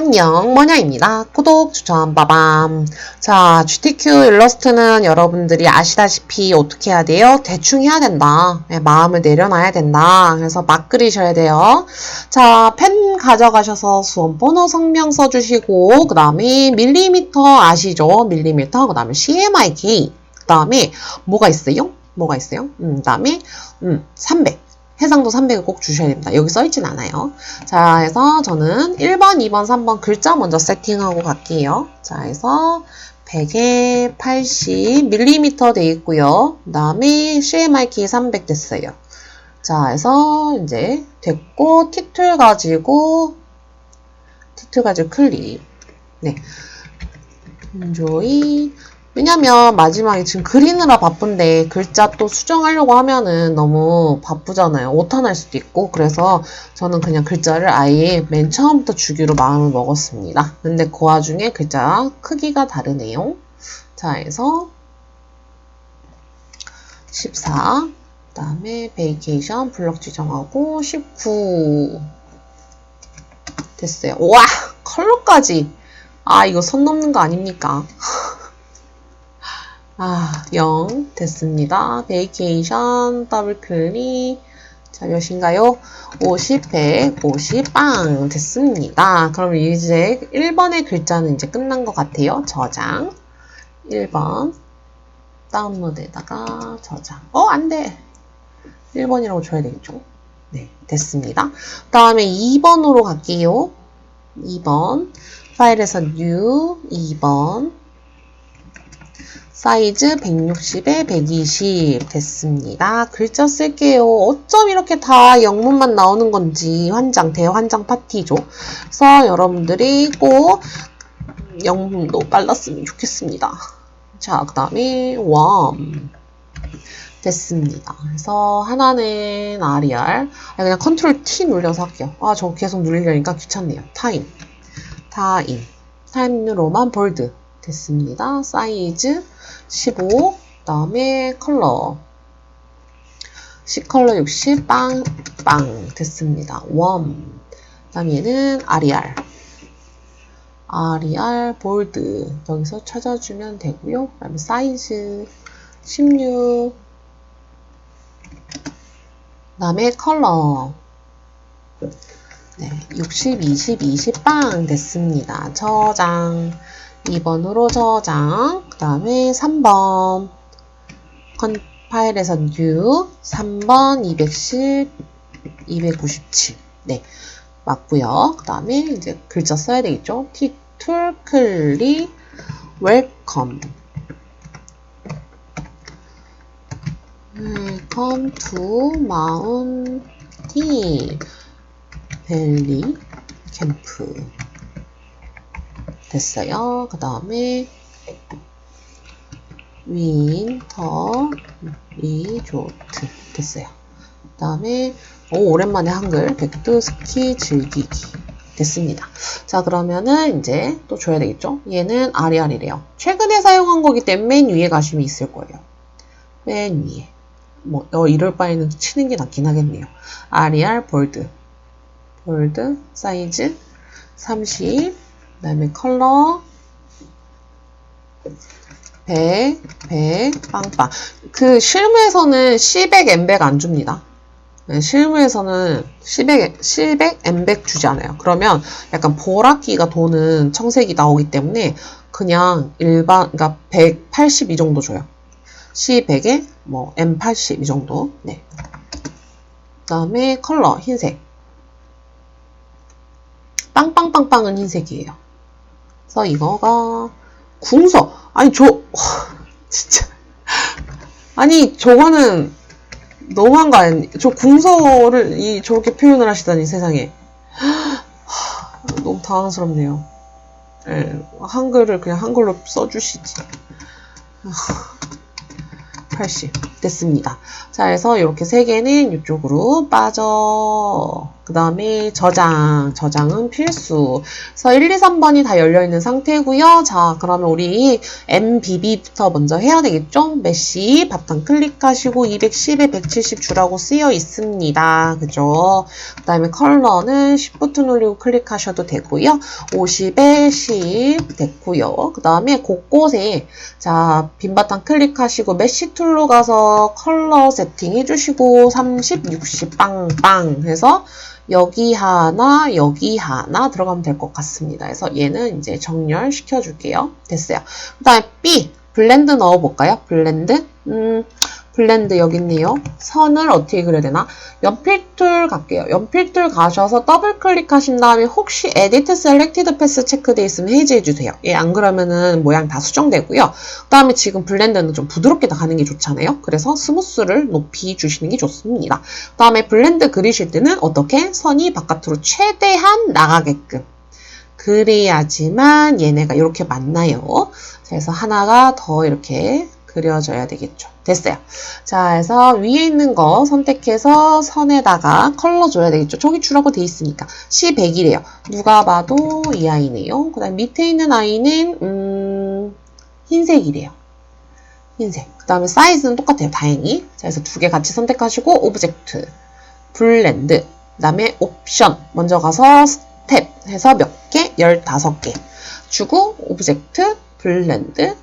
안녕, 뭐냐입니다. 구독, 추천, 빠밤. 자, GTQ 일러스트는 여러분들이 아시다시피 어떻게 해야 돼요? 대충 해야 된다. 네, 마음을 내려놔야 된다. 그래서 막 그리셔야 돼요. 자, 펜 가져가셔서 수험번호 성명 써주시고, 그 다음에 밀리미터 아시죠? 밀리미터, 그 다음에 CMYK, 그 다음에 뭐가 있어요? 그 다음에 300. 해상도 300을 꼭 주셔야 됩니다. 여기 써있진 않아요. 자, 해서 저는 1번, 2번, 3번 글자 먼저 세팅하고 갈게요. 자, 해서 100에 80mm 돼 있고요. 그 다음에 CMYK 300 됐어요. 자, 해서 이제 됐고, 티툴 가지고 클릭. 네. enjoy. 왜냐면 마지막에 지금 그리느라 바쁜데 글자 또 수정하려고 하면은 너무 바쁘잖아요. 오타날 수도 있고. 그래서 저는 그냥 글자를 아예 맨 처음부터 주기로 마음을 먹었습니다. 근데 그 와중에 글자 크기가 다르네요. 자, 해서 14, 그 다음에 베이케이션 블럭 지정하고 19 됐어요. 와, 컬러까지. 아, 이거 선 넘는 거 아닙니까? 0 됐습니다. 베이케이션 더블 클릭. 자, 몇인가요? 50, 100, 50, 빵 됐습니다. 그럼 이제 1번의 글자는 이제 끝난 것 같아요. 저장. 1번 다운로드에다가 저장. 안 돼. 1번이라고 줘야 되겠죠? 네, 됐습니다. 그 다음에 2번으로 갈게요. 2번 파일에서 new 2번 사이즈 160에 120 됐습니다. 글자 쓸게요. 어쩜 이렇게 다 영문만 나오는 건지 대환장 파티죠. 그래서 여러분들이 꼭 영문도 빨랐으면 좋겠습니다. 자, 그 다음에 웜 됐습니다. 그래서 하나는 RER 그냥 컨트롤 T 눌려서 할게요. 저거 계속 누르려니까 귀찮네요. 타임으로만 볼드 됐습니다. 사이즈 15, 그 다음에 컬러 C컬러 60, 빵 됐습니다. 웜, 그 다음에 얘는 RER 볼드 여기서 찾아주면 되고요. 그 다음에 사이즈 16, 그 다음에 컬러 네, 60, 20, 20 빵 됐습니다. 저장 2번으로 저장. 그 다음에 3번 파일에서 new 3번 210, 297 네, 맞고요. 그 다음에 이제 글자 써야 되겠죠. 티툴 클릭 웰컴 to 마운틴 밸리 캠프 됐어요. 그 다음에 윈터 리조트 됐어요. 그 다음에 오랜만에 한글 백두스키 즐기기 됐습니다. 자, 그러면은 이제 또 줘야 되겠죠. 얘는 RER이래요. 최근에 사용한 거기 때문에 맨 위에 가시면 있을 거예요. 맨 위에 이럴 바에는 치는 게 낫긴 하겠네요. RER 볼드 사이즈 30, 그 다음에 컬러 100, 빵빵. 그 실무에서는 C100, M100 안 줍니다. 네, 실무에서는 C100, M100 주지 않아요. 그러면 약간 보라기가 도는 청색이 나오기 때문에 그냥 그러니까 180 이 정도 줘요. C100에 M80 이 정도. 네. 그 다음에 컬러 흰색. 빵빵빵빵은 흰색이에요. 그래서 이거가 궁서. 진짜 아니 저거는 너무한 거 아니에요? 저 궁서를 저렇게 표현을 하시다니 세상에. 너무 당황스럽네요. 네, 한글을 그냥 한글로 써주시지. 80 됐습니다. 자, 그래서 이렇게 세 개는 이쪽으로 빠져. 그 다음에 저장은 필수. 그래서 1, 2, 3번이 다 열려있는 상태고요. 자, 그러면 우리 MBB부터 먼저 해야 되겠죠? 메시 바탕 클릭하시고 210에 170 주라고 쓰여 있습니다. 그죠? 그 다음에 컬러는 Shift 누르고 클릭하셔도 되고요. 50에 10 됐고요. 그 다음에 곳곳에 자, 빈 바탕 클릭하시고 메시 툴로 가서 컬러 세팅 해주시고 30, 60 빵빵 해서 여기 하나 들어가면 될 것 같습니다. 그래서 얘는 이제 정렬시켜 줄게요. 됐어요. 그 다음에 B 블렌드 넣어볼까요? 블렌드 여기 있네요. 선을 어떻게 그려야 되나? 연필툴 갈게요. 연필툴 가셔서 더블 클릭하신 다음에 혹시 Edit Selected Path 체크되어 있으면 해제해주세요. 예, 안 그러면은 모양 다 수정되고요. 그 다음에 지금 블렌드는 좀 부드럽게 나가는 게 좋잖아요. 그래서 스무스를 높이 주시는 게 좋습니다. 그 다음에 블렌드 그리실 때는 어떻게? 선이 바깥으로 최대한 나가게끔. 그래야지만 얘네가 이렇게 맞나요. 그래서 하나가 더 이렇게 그려져야 되겠죠. 됐어요. 자, 그래서 위에 있는 거 선택해서 선에다가 컬러 줘야 되겠죠. 저기 주라고 돼 있으니까. C100이래요. 누가 봐도 이 아이네요. 그 다음 밑에 있는 아이는 흰색이래요. 흰색. 그 다음에 사이즈는 똑같아요. 다행히. 자, 그래서 두 개 같이 선택하시고 오브젝트, 블렌드, 그 다음에 옵션 먼저 가서 스텝 해서 몇 개? 15개 주고 오브젝트, 블렌드,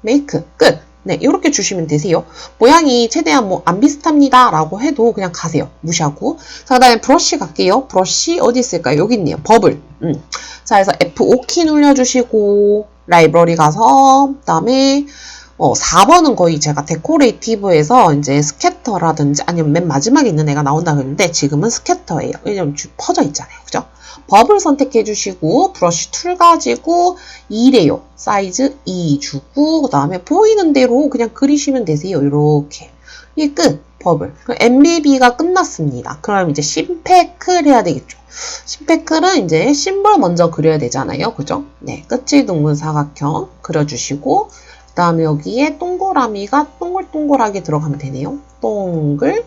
메이크 끝. 네, 이렇게 주시면 되세요. 모양이 최대한 뭐 안 비슷합니다 라고 해도 그냥 가세요. 무시하고. 자, 그 다음에 브러쉬 갈게요. 브러쉬 어디 있을까요? 여기 있네요. 버블. 자, 그래서 F5키 눌러주시고 라이브러리 가서 그 다음에 4번은 거의 제가 데코레이티브에서 이제 스캐터라든지 아니면 맨 마지막에 있는 애가 나온다 그랬는데 지금은 스캐터예요. 왜냐면 퍼져 있잖아요. 그죠? 버블 선택해 주시고 브러쉬 툴 가지고 2래요. 사이즈 2 주고 그 다음에 보이는 대로 그냥 그리시면 되세요. 이렇게. 이게 끝. 버블. MBB가 끝났습니다. 그럼 이제 심패클 해야 되겠죠. 심패클은 이제 심볼 먼저 그려야 되잖아요. 그죠? 네. 끝이 둥근 사각형 그려주시고 그 다음에 여기에 동그라미가 동글동글하게 들어가면 되네요. 동글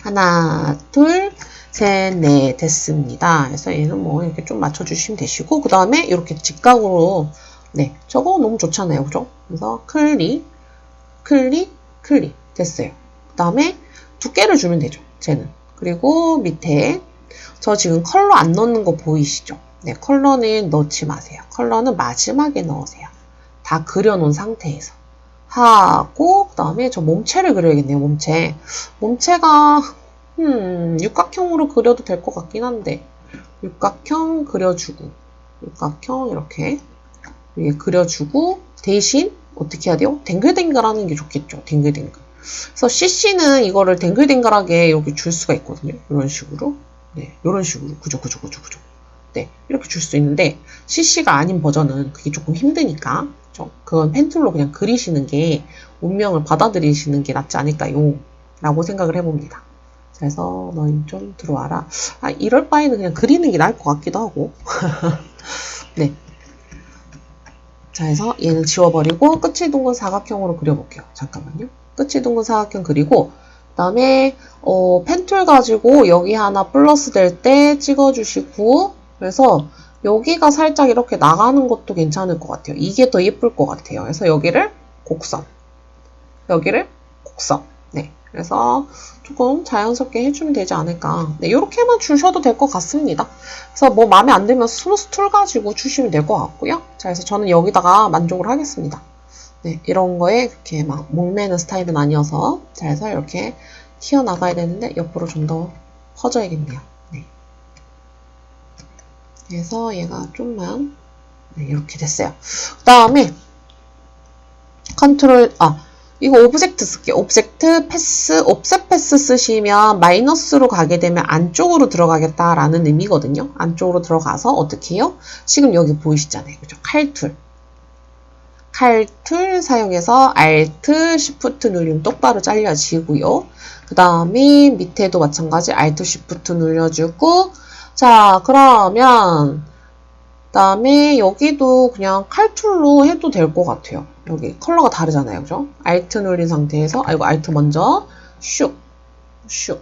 하나, 둘, 셋, 넷 됐습니다. 그래서 얘는 뭐 이렇게 좀 맞춰주시면 되시고 그 다음에 이렇게 직각으로 네, 저거 너무 좋잖아요. 그죠? 그래서 클릭 됐어요. 그 다음에 두께를 주면 되죠. 쟤는. 그리고 밑에 저 지금 컬러 안 넣는 거 보이시죠? 네, 컬러는 넣지 마세요. 컬러는 마지막에 넣으세요. 다 그려놓은 상태에서 하고 그 다음에 저 몸체를 그려야겠네요. 몸체가 육각형으로 그려도 될 것 같긴 한데 육각형 그려주고 육각형 이렇게 위에 그려주고 대신 어떻게 해야 돼요? 댕글댕글 하는 게 좋겠죠. 댕글댕글. 그래서 CC는 이거를 댕글댕글하게 여기 줄 수가 있거든요. 이런 식으로. 네, 이런 식으로. 그죠. 네, 이렇게 줄 수 있는데 CC가 아닌 버전은 그게 조금 힘드니까 그건 펜툴로 그냥 그리시는 게 운명을 받아들이시는 게 낫지 않을까요? 라고 생각을 해봅니다. 그래서 너희 좀 들어와라. 아, 이럴 바에는 그냥 그리는 게 나을 것 같기도 하고. 네. 자, 해서 얘는 지워버리고 끝이 둥근 사각형으로 그려볼게요. 잠깐만요. 끝이 둥근 사각형 그리고 그 다음에 펜툴 가지고 여기 하나 플러스 될 때 찍어주시고 그래서 여기가 살짝 이렇게 나가는 것도 괜찮을 것 같아요. 이게 더 예쁠 것 같아요. 그래서 여기를 곡선 여기를 곡선 네, 그래서 조금 자연스럽게 해주면 되지 않을까. 네, 이렇게만 주셔도 될 것 같습니다. 그래서 뭐 마음에 안 들면 스무스 툴 가지고 주시면 될 것 같고요. 자, 그래서 저는 여기다가 만족을 하겠습니다. 네, 이런 거에 그렇게 막 목매는 스타일은 아니어서 자, 그래서 이렇게 튀어나가야 되는데 옆으로 좀 더 퍼져야겠네요. 네. 그래서 얘가 좀만 네, 이렇게 됐어요. 그 다음에 컨트롤 이거 오브젝트 쓸게요. 오브젝트 패스, 옵셋 패스 쓰시면 마이너스로 가게 되면 안쪽으로 들어가겠다라는 의미거든요. 안쪽으로 들어가서 어떻게 해요? 지금 여기 보이시잖아요. 그죠? 칼툴 사용해서 Alt, Shift 누르면 똑바로 잘려지고요. 그 다음에 밑에도 마찬가지 Alt, Shift 눌러주고 자, 그러면 그 다음에 여기도 그냥 칼툴로 해도 될 것 같아요. 여기 컬러가 다르잖아요. 그죠? Alt 누른 상태에서, 이거 Alt 먼저, 슉, 슉.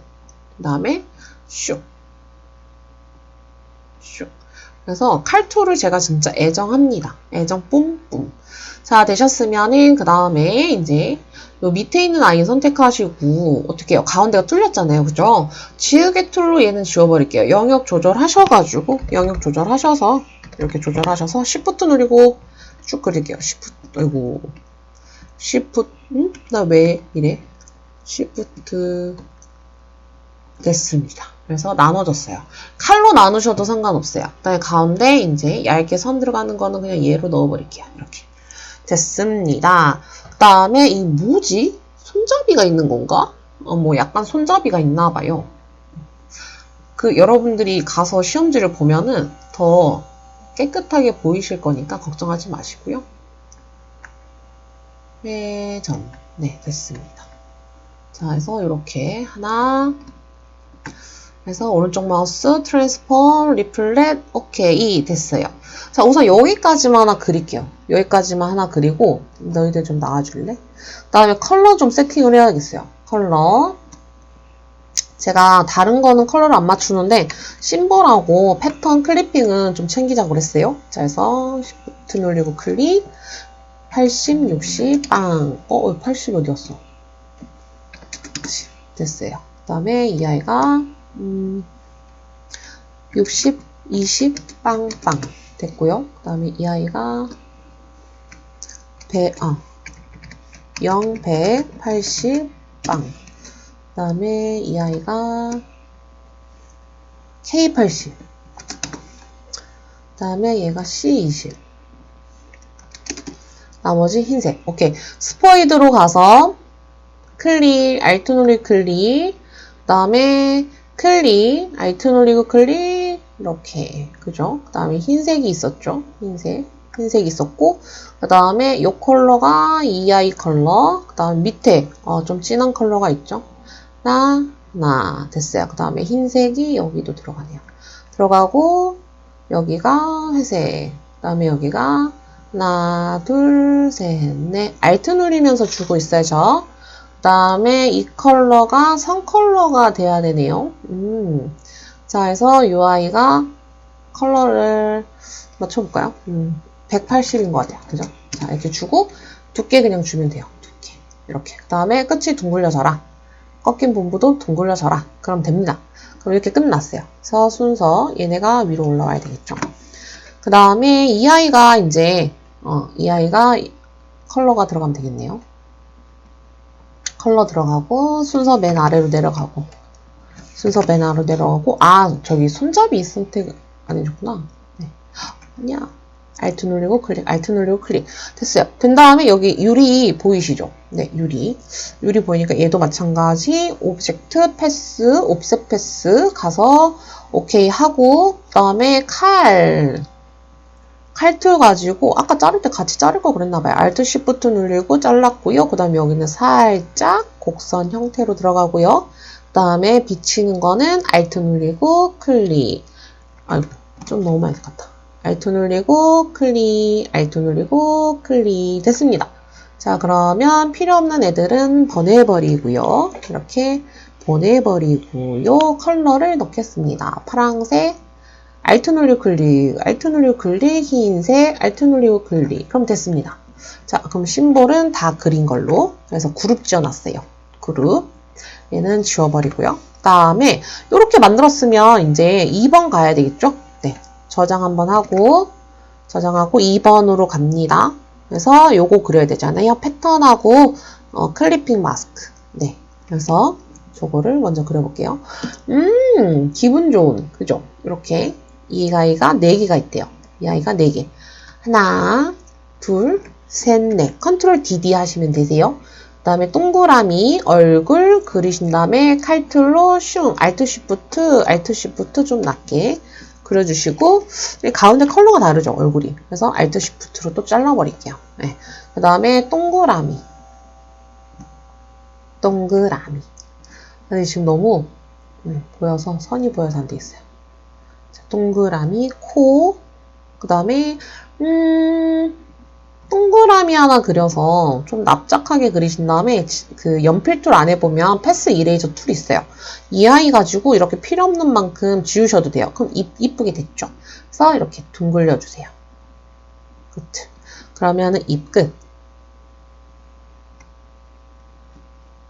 그 다음에, 슉, 슉. 그래서 칼툴을 제가 진짜 애정합니다. 애정 뿜뿜. 자, 되셨으면은, 그 다음에 이제, 요 밑에 있는 아이 선택하시고, 어떻게 해요? 가운데가 뚫렸잖아요. 그죠? 지우개 툴로 얘는 지워버릴게요. 영역 조절하셔가지고, 영역 조절하셔서, 이렇게 조절하셔서, Shift 누르고, 쭉 그릴게요. Shift, 아이고. Shift, 나 왜 이래? Shift, 됐습니다. 그래서 나눠졌어요. 칼로 나누셔도 상관없어요. 그다음에 가운데 이제 얇게 선 들어가는 거는 그냥 얘로 넣어버릴게요. 이렇게. 됐습니다. 그 다음에 이 뭐지? 손잡이가 있는 건가? 뭐 약간 손잡이가 있나 봐요. 여러분들이 가서 시험지를 보면은 더 깨끗하게 보이실 거니까 걱정하지 마시고요. 회전. 네, 됐습니다. 자, 그래서 이렇게 하나, 그래서 오른쪽 마우스 트랜스폼 리플렛 오케이 됐어요. 자, 우선 여기까지만 하나 그릴게요. 여기까지만 하나 그리고 너희들 좀 나와줄래? 그 다음에 컬러 좀 세팅을 해야겠어요. 컬러 제가 다른 거는 컬러를 안 맞추는데 심볼하고 패턴 클리핑은 좀 챙기자고 그랬어요. 자, 그래서 Shift 누르고 클릭 80, 60, 빵 80 어디였어? 됐어요. 그 다음에 이 아이가 60, 20, 빵빵 됐고요. 그 다음에 이 아이가 0, 100, 80, 빵. 그 다음에 이 아이가 K80. 그 다음에 얘가 C20. 나머지 흰색. 오케이. 스포이드로 가서 클릭, Alt 누르기 클릭. 그 다음에 클릭, Alt 누르고 클릭. 이렇게. 그죠? 그 다음에 흰색이 있었죠? 흰색 있었고, 그 다음에 이 컬러가 이 아이 컬러, 그 다음 밑에 좀 진한 컬러가 있죠? 하나, 됐어요. 그 다음에 흰색이 여기도 들어가네요. 들어가고, 여기가 회색, 그 다음에 여기가 하나, 둘, 셋, 넷. Alt 누르면서 주고 있어야죠. 그 다음에 이 컬러가 선 컬러가 돼야 되네요. 자, 그래서 이 아이가 컬러를 맞춰볼까요? 180인 것 같아요. 그죠? 자, 이렇게 주고, 두께 그냥 주면 돼요. 두께. 이렇게. 그 다음에 끝이 둥글려져라. 꺾인 분부도 둥글려져라. 그럼 됩니다. 그럼 이렇게 끝났어요. 그래서 순서, 얘네가 위로 올라와야 되겠죠. 그 다음에 이 아이가 이제, 이 아이가 컬러가 들어가면 되겠네요. 컬러 들어가고, 순서 맨 아래로 내려가고, 저기 손잡이 선택 안 해줬구나. 네. 아니야. Alt 누르고 클릭, Alt 누르고 클릭. 됐어요. 된 다음에 여기 유리 보이시죠? 네, 유리. 유리 보이니까 얘도 마찬가지. 오브젝트, 패스, 옵셋 패스 가서 오케이 하고, 그 다음에 칼툴 가지고, 아까 자를 때 같이 자를 거 그랬나봐요. Alt Shift 누르고 잘랐고요. 그 다음에 여기는 살짝 곡선 형태로 들어가고요. 그 다음에 비치는 거는 Alt 누르고 클릭. 아이고, 좀 너무 많이 갔다. Alt 누르고 클릭, Alt 누르고 클릭 됐습니다. 자, 그러면 필요 없는 애들은 보내버리고요. 이렇게 보내버리고요. 컬러를 넣겠습니다. 파랑색, Alt 누르고 클릭, Alt 누르고 클릭, 흰색, Alt 누르고 클릭. 그럼 됐습니다. 자, 그럼 심볼은 다 그린 걸로. 그래서 그룹 지어놨어요. 그룹. 얘는 지워버리고요. 그 다음에 이렇게 만들었으면 이제 2번 가야 되겠죠? 네. 저장 한번 하고 저장하고 2번으로 갑니다. 그래서 요거 그려야 되잖아요. 패턴하고 클리핑 마스크. 네. 그래서 저거를 먼저 그려볼게요. 기분 좋은. 그죠? 이렇게 이 아이가 4개가 있대요. 이 아이가 4개. 하나, 둘, 셋, 넷. 컨트롤 DD 하시면 되세요. 그 다음에 동그라미 얼굴 그리신 다음에 칼툴로 슝 Alt Shift 좀 낮게 그려주시고 가운데 컬러가 다르죠 얼굴이. 그래서 Alt Shift로 또 잘라버릴게요. 네. 그 다음에 동그라미. 근데 지금 너무 보여서 선이 보여서 안 되겠어요. 자, 동그라미 코 그 다음에 동그라미 하나 그려서 좀 납작하게 그리신 다음에 그 연필 툴 안에 보면 패스 이레이저 툴이 있어요. 이 아이 가지고 이렇게 필요 없는 만큼 지우셔도 돼요. 그럼 이쁘게 됐죠. 그래서 이렇게 둥글려 주세요. 끝. 그러면은 입 끝.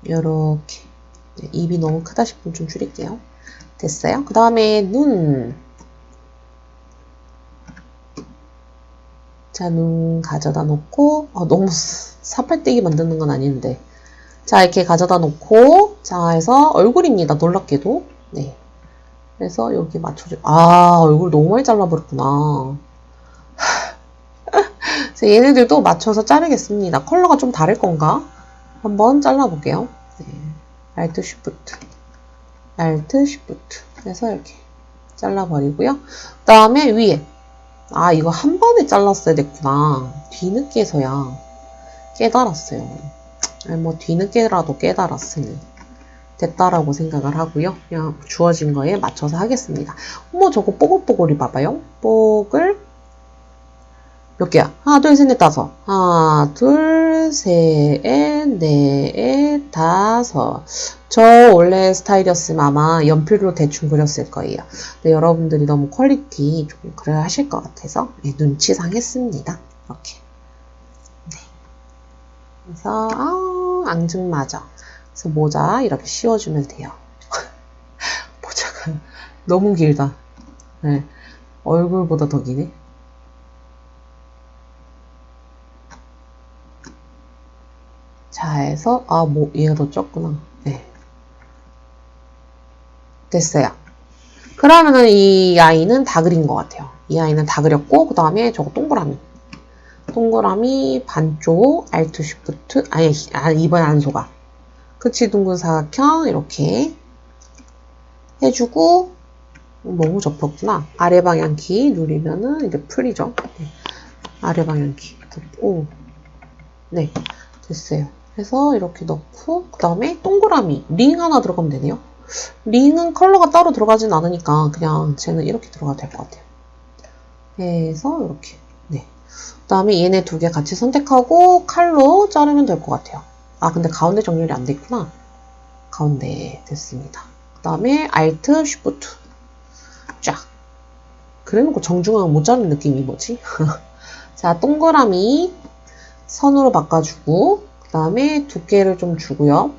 요렇게. 입이 너무 크다 싶으면 좀 줄일게요. 됐어요. 그 다음에 눈. 자, 눈 가져다 놓고, 너무 사팔떼기 만드는 건 아닌데. 자, 이렇게 가져다 놓고, 자, 해서 얼굴입니다. 놀랍게도. 네. 그래서 여기 맞춰줘. 얼굴 너무 많이 잘라버렸구나. 그래서 얘네들도 맞춰서 자르겠습니다. 컬러가 좀 다를 건가? 한번 잘라볼게요. 네. Alt Shift. Alt Shift. 그래서 이렇게 잘라버리고요. 그 다음에 위에. 이거 한 번에 잘랐어야 됐구나. 뒤늦게서야 깨달았어요. 뭐 뒤늦게라도 깨달았으니 됐다라고 생각을 하고요. 그냥 주어진 거에 맞춰서 하겠습니다. 어머, 저거 뽀글뽀글이 봐봐요. 뽀글 몇 개야? 하나, 둘, 셋, 넷, 다섯. 하나, 둘, 셋, 넷, 다섯. 저 원래 스타일이었으면 아마 연필로 대충 그렸을 거예요. 근데 여러분들이 너무 퀄리티 조금 그래야 하실 것 같아서 눈치상 했습니다. 이렇게. 네. 그래서 앙증맞아. 그래서 모자 이렇게 씌워주면 돼요. 모자가 너무 길다. 네. 얼굴보다 더 기네. 자, 해서, 얘가 더 적구나. 네. 됐어요. 그러면은 이 아이는 다 그린 것 같아요. 이 아이는 다 그렸고, 그 다음에 저거 동그라미. 동그라미 반쪽, Alt Shift, 이번엔 안 속아. 그치, 둥근 사각형, 이렇게 해주고, 너무 접혔구나. 아래 방향키 누르면은 이게 풀리죠. 네. 아래 방향키. 네. 됐어요. 해서 이렇게 넣고 그 다음에 동그라미 링 하나 들어가면 되네요. 링은 컬러가 따로 들어가진 않으니까 그냥 쟤는 이렇게 들어가도 될 것 같아요. 해서 이렇게 네. 그 다음에 얘네 두 개 같이 선택하고 칼로 자르면 될 것 같아요. 근데 가운데 정렬이 안 됐구나. 가운데 됐습니다. 그 다음에 Alt Shift 쫙. 그래놓고 정중앙 못 자르는 느낌이 뭐지? 자, 동그라미 선으로 바꿔주고 그 다음에 두께를 좀 주고요.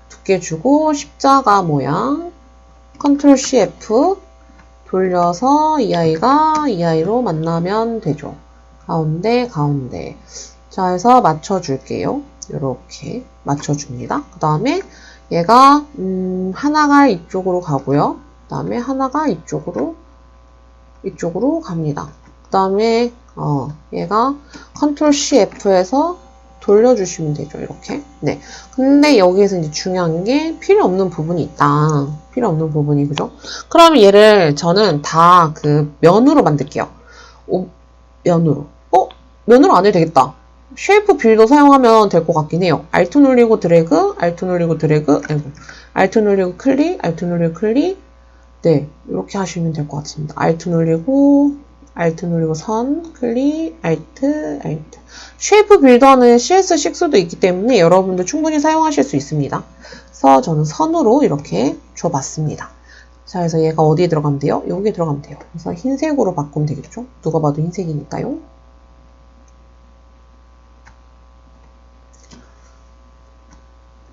두께 주고 십자가 모양 Ctrl C F 돌려서 이 아이가 이 아이로 만나면 되죠. 가운데 자 해서 맞춰줄게요. 이렇게 맞춰줍니다. 그 다음에 얘가 하나가 이쪽으로 가고요. 그 다음에 하나가 이쪽으로 갑니다. 그 다음에 얘가 Ctrl C F에서 돌려주시면 되죠. 이렇게. 네. 근데 여기에서 이제 중요한 게 필요 없는 부분이 있다. 필요 없는 부분이, 그죠? 그럼 얘를 저는 다 그 면으로 만들게요. 면으로. 면으로 안 해도 되겠다. 쉐이프 빌더 사용하면 될 것 같긴 해요. Alt 눌리고 드래그, Alt 눌리고 드래그, Alt 눌리고 클릭, Alt 눌리고 클릭. 네. 이렇게 하시면 될 것 같습니다. Alt 눌리고 선, 클릭, Alt. 쉐이프 빌더는 CS6도 있기 때문에 여러분도 충분히 사용하실 수 있습니다. 그래서 저는 선으로 이렇게 줘봤습니다. 자, 그래서 얘가 어디에 들어가면 돼요? 여기에 들어가면 돼요. 그래서 흰색으로 바꾸면 되겠죠? 누가 봐도 흰색이니까요.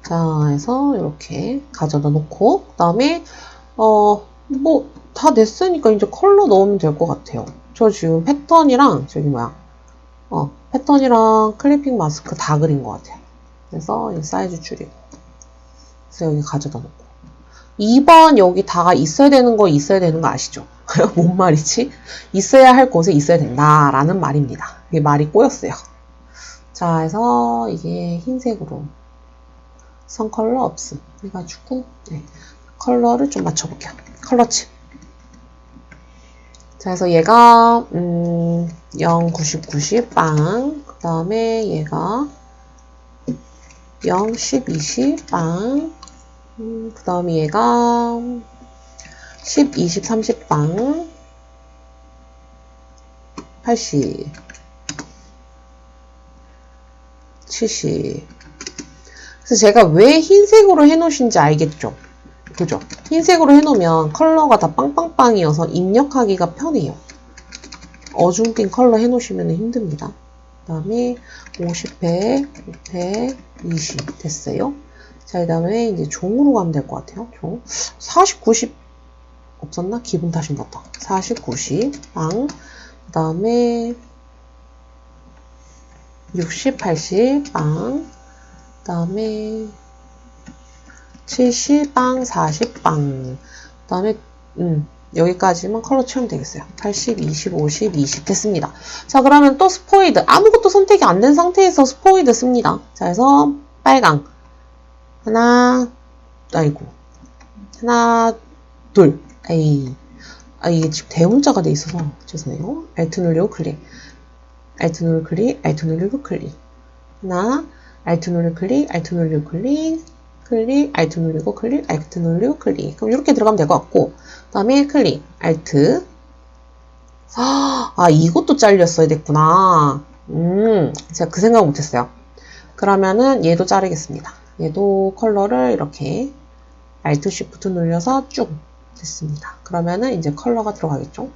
자, 해서 이렇게 가져다 놓고, 그 다음에, 다 됐으니까 이제 컬러 넣으면 될 것 같아요. 저 지금 패턴이랑, 패턴이랑 클리핑 마스크 다 그린 것 같아요. 그래서 이 사이즈 줄이고. 그래서 여기 가져다 놓고. 2번 여기 다 있어야 되는 거 아시죠? 뭔 말이지? 있어야 할 곳에 있어야 된다라는 말입니다. 이게 말이 꼬였어요. 자, 해서 이게 흰색으로. 선 컬러 없음. 해가지고, 네. 컬러를 좀 맞춰볼게요. 컬러칩. 자, 그래서 얘가 0, 90, 90, 빵. 그 다음에 얘가 0, 10, 20, 빵. 그 다음에 얘가 10, 20, 30, 빵. 80, 70. 그래서 제가 왜 흰색으로 해놓으신지 알겠죠? 그죠? 흰색으로 해놓으면 컬러가 다 빵빵빵이어서 입력하기가 편해요. 어중뛴 컬러 해놓으시면 힘듭니다. 그 다음에 50, 100, 100, 20 됐어요. 자, 그 다음에 이제 종으로 가면 될 것 같아요. 종. 40, 90 없었나? 기분 탓인 것 같다. 40, 90 빵. 그 다음에 60, 80 빵. 그 다음에 70 빵, 40 빵. 그 다음에 여기까지만 컬러 채우면 되겠어요. 80, 20, 50, 20 됐습니다. 자, 그러면 또 스포이드. 아무것도 선택이 안 된 상태에서 스포이드 씁니다. 자, 그래서 빨강. 하나, 아이고. 하나, 둘. 에이. 아, 이게 지금 대문자가 돼 있어서 죄송해요. Alt 누르고 클릭. Alt 누르고 클릭, Alt 누르고 클릭. 하나, Alt 누르고 클릭, Alt 누르고 클릭. 클릭, Alt 누르고 클릭, Alt 누르고 클릭. 그럼 이렇게 들어가면 될 것 같고, 그 다음에 클릭, Alt. 아, 이것도 잘렸어야 됐구나. 제가 그 생각 못했어요. 그러면은 얘도 자르겠습니다. 얘도 컬러를 이렇게 Alt Shift 눌려서 쭉 됐습니다. 그러면은 이제 컬러가 들어가겠죠.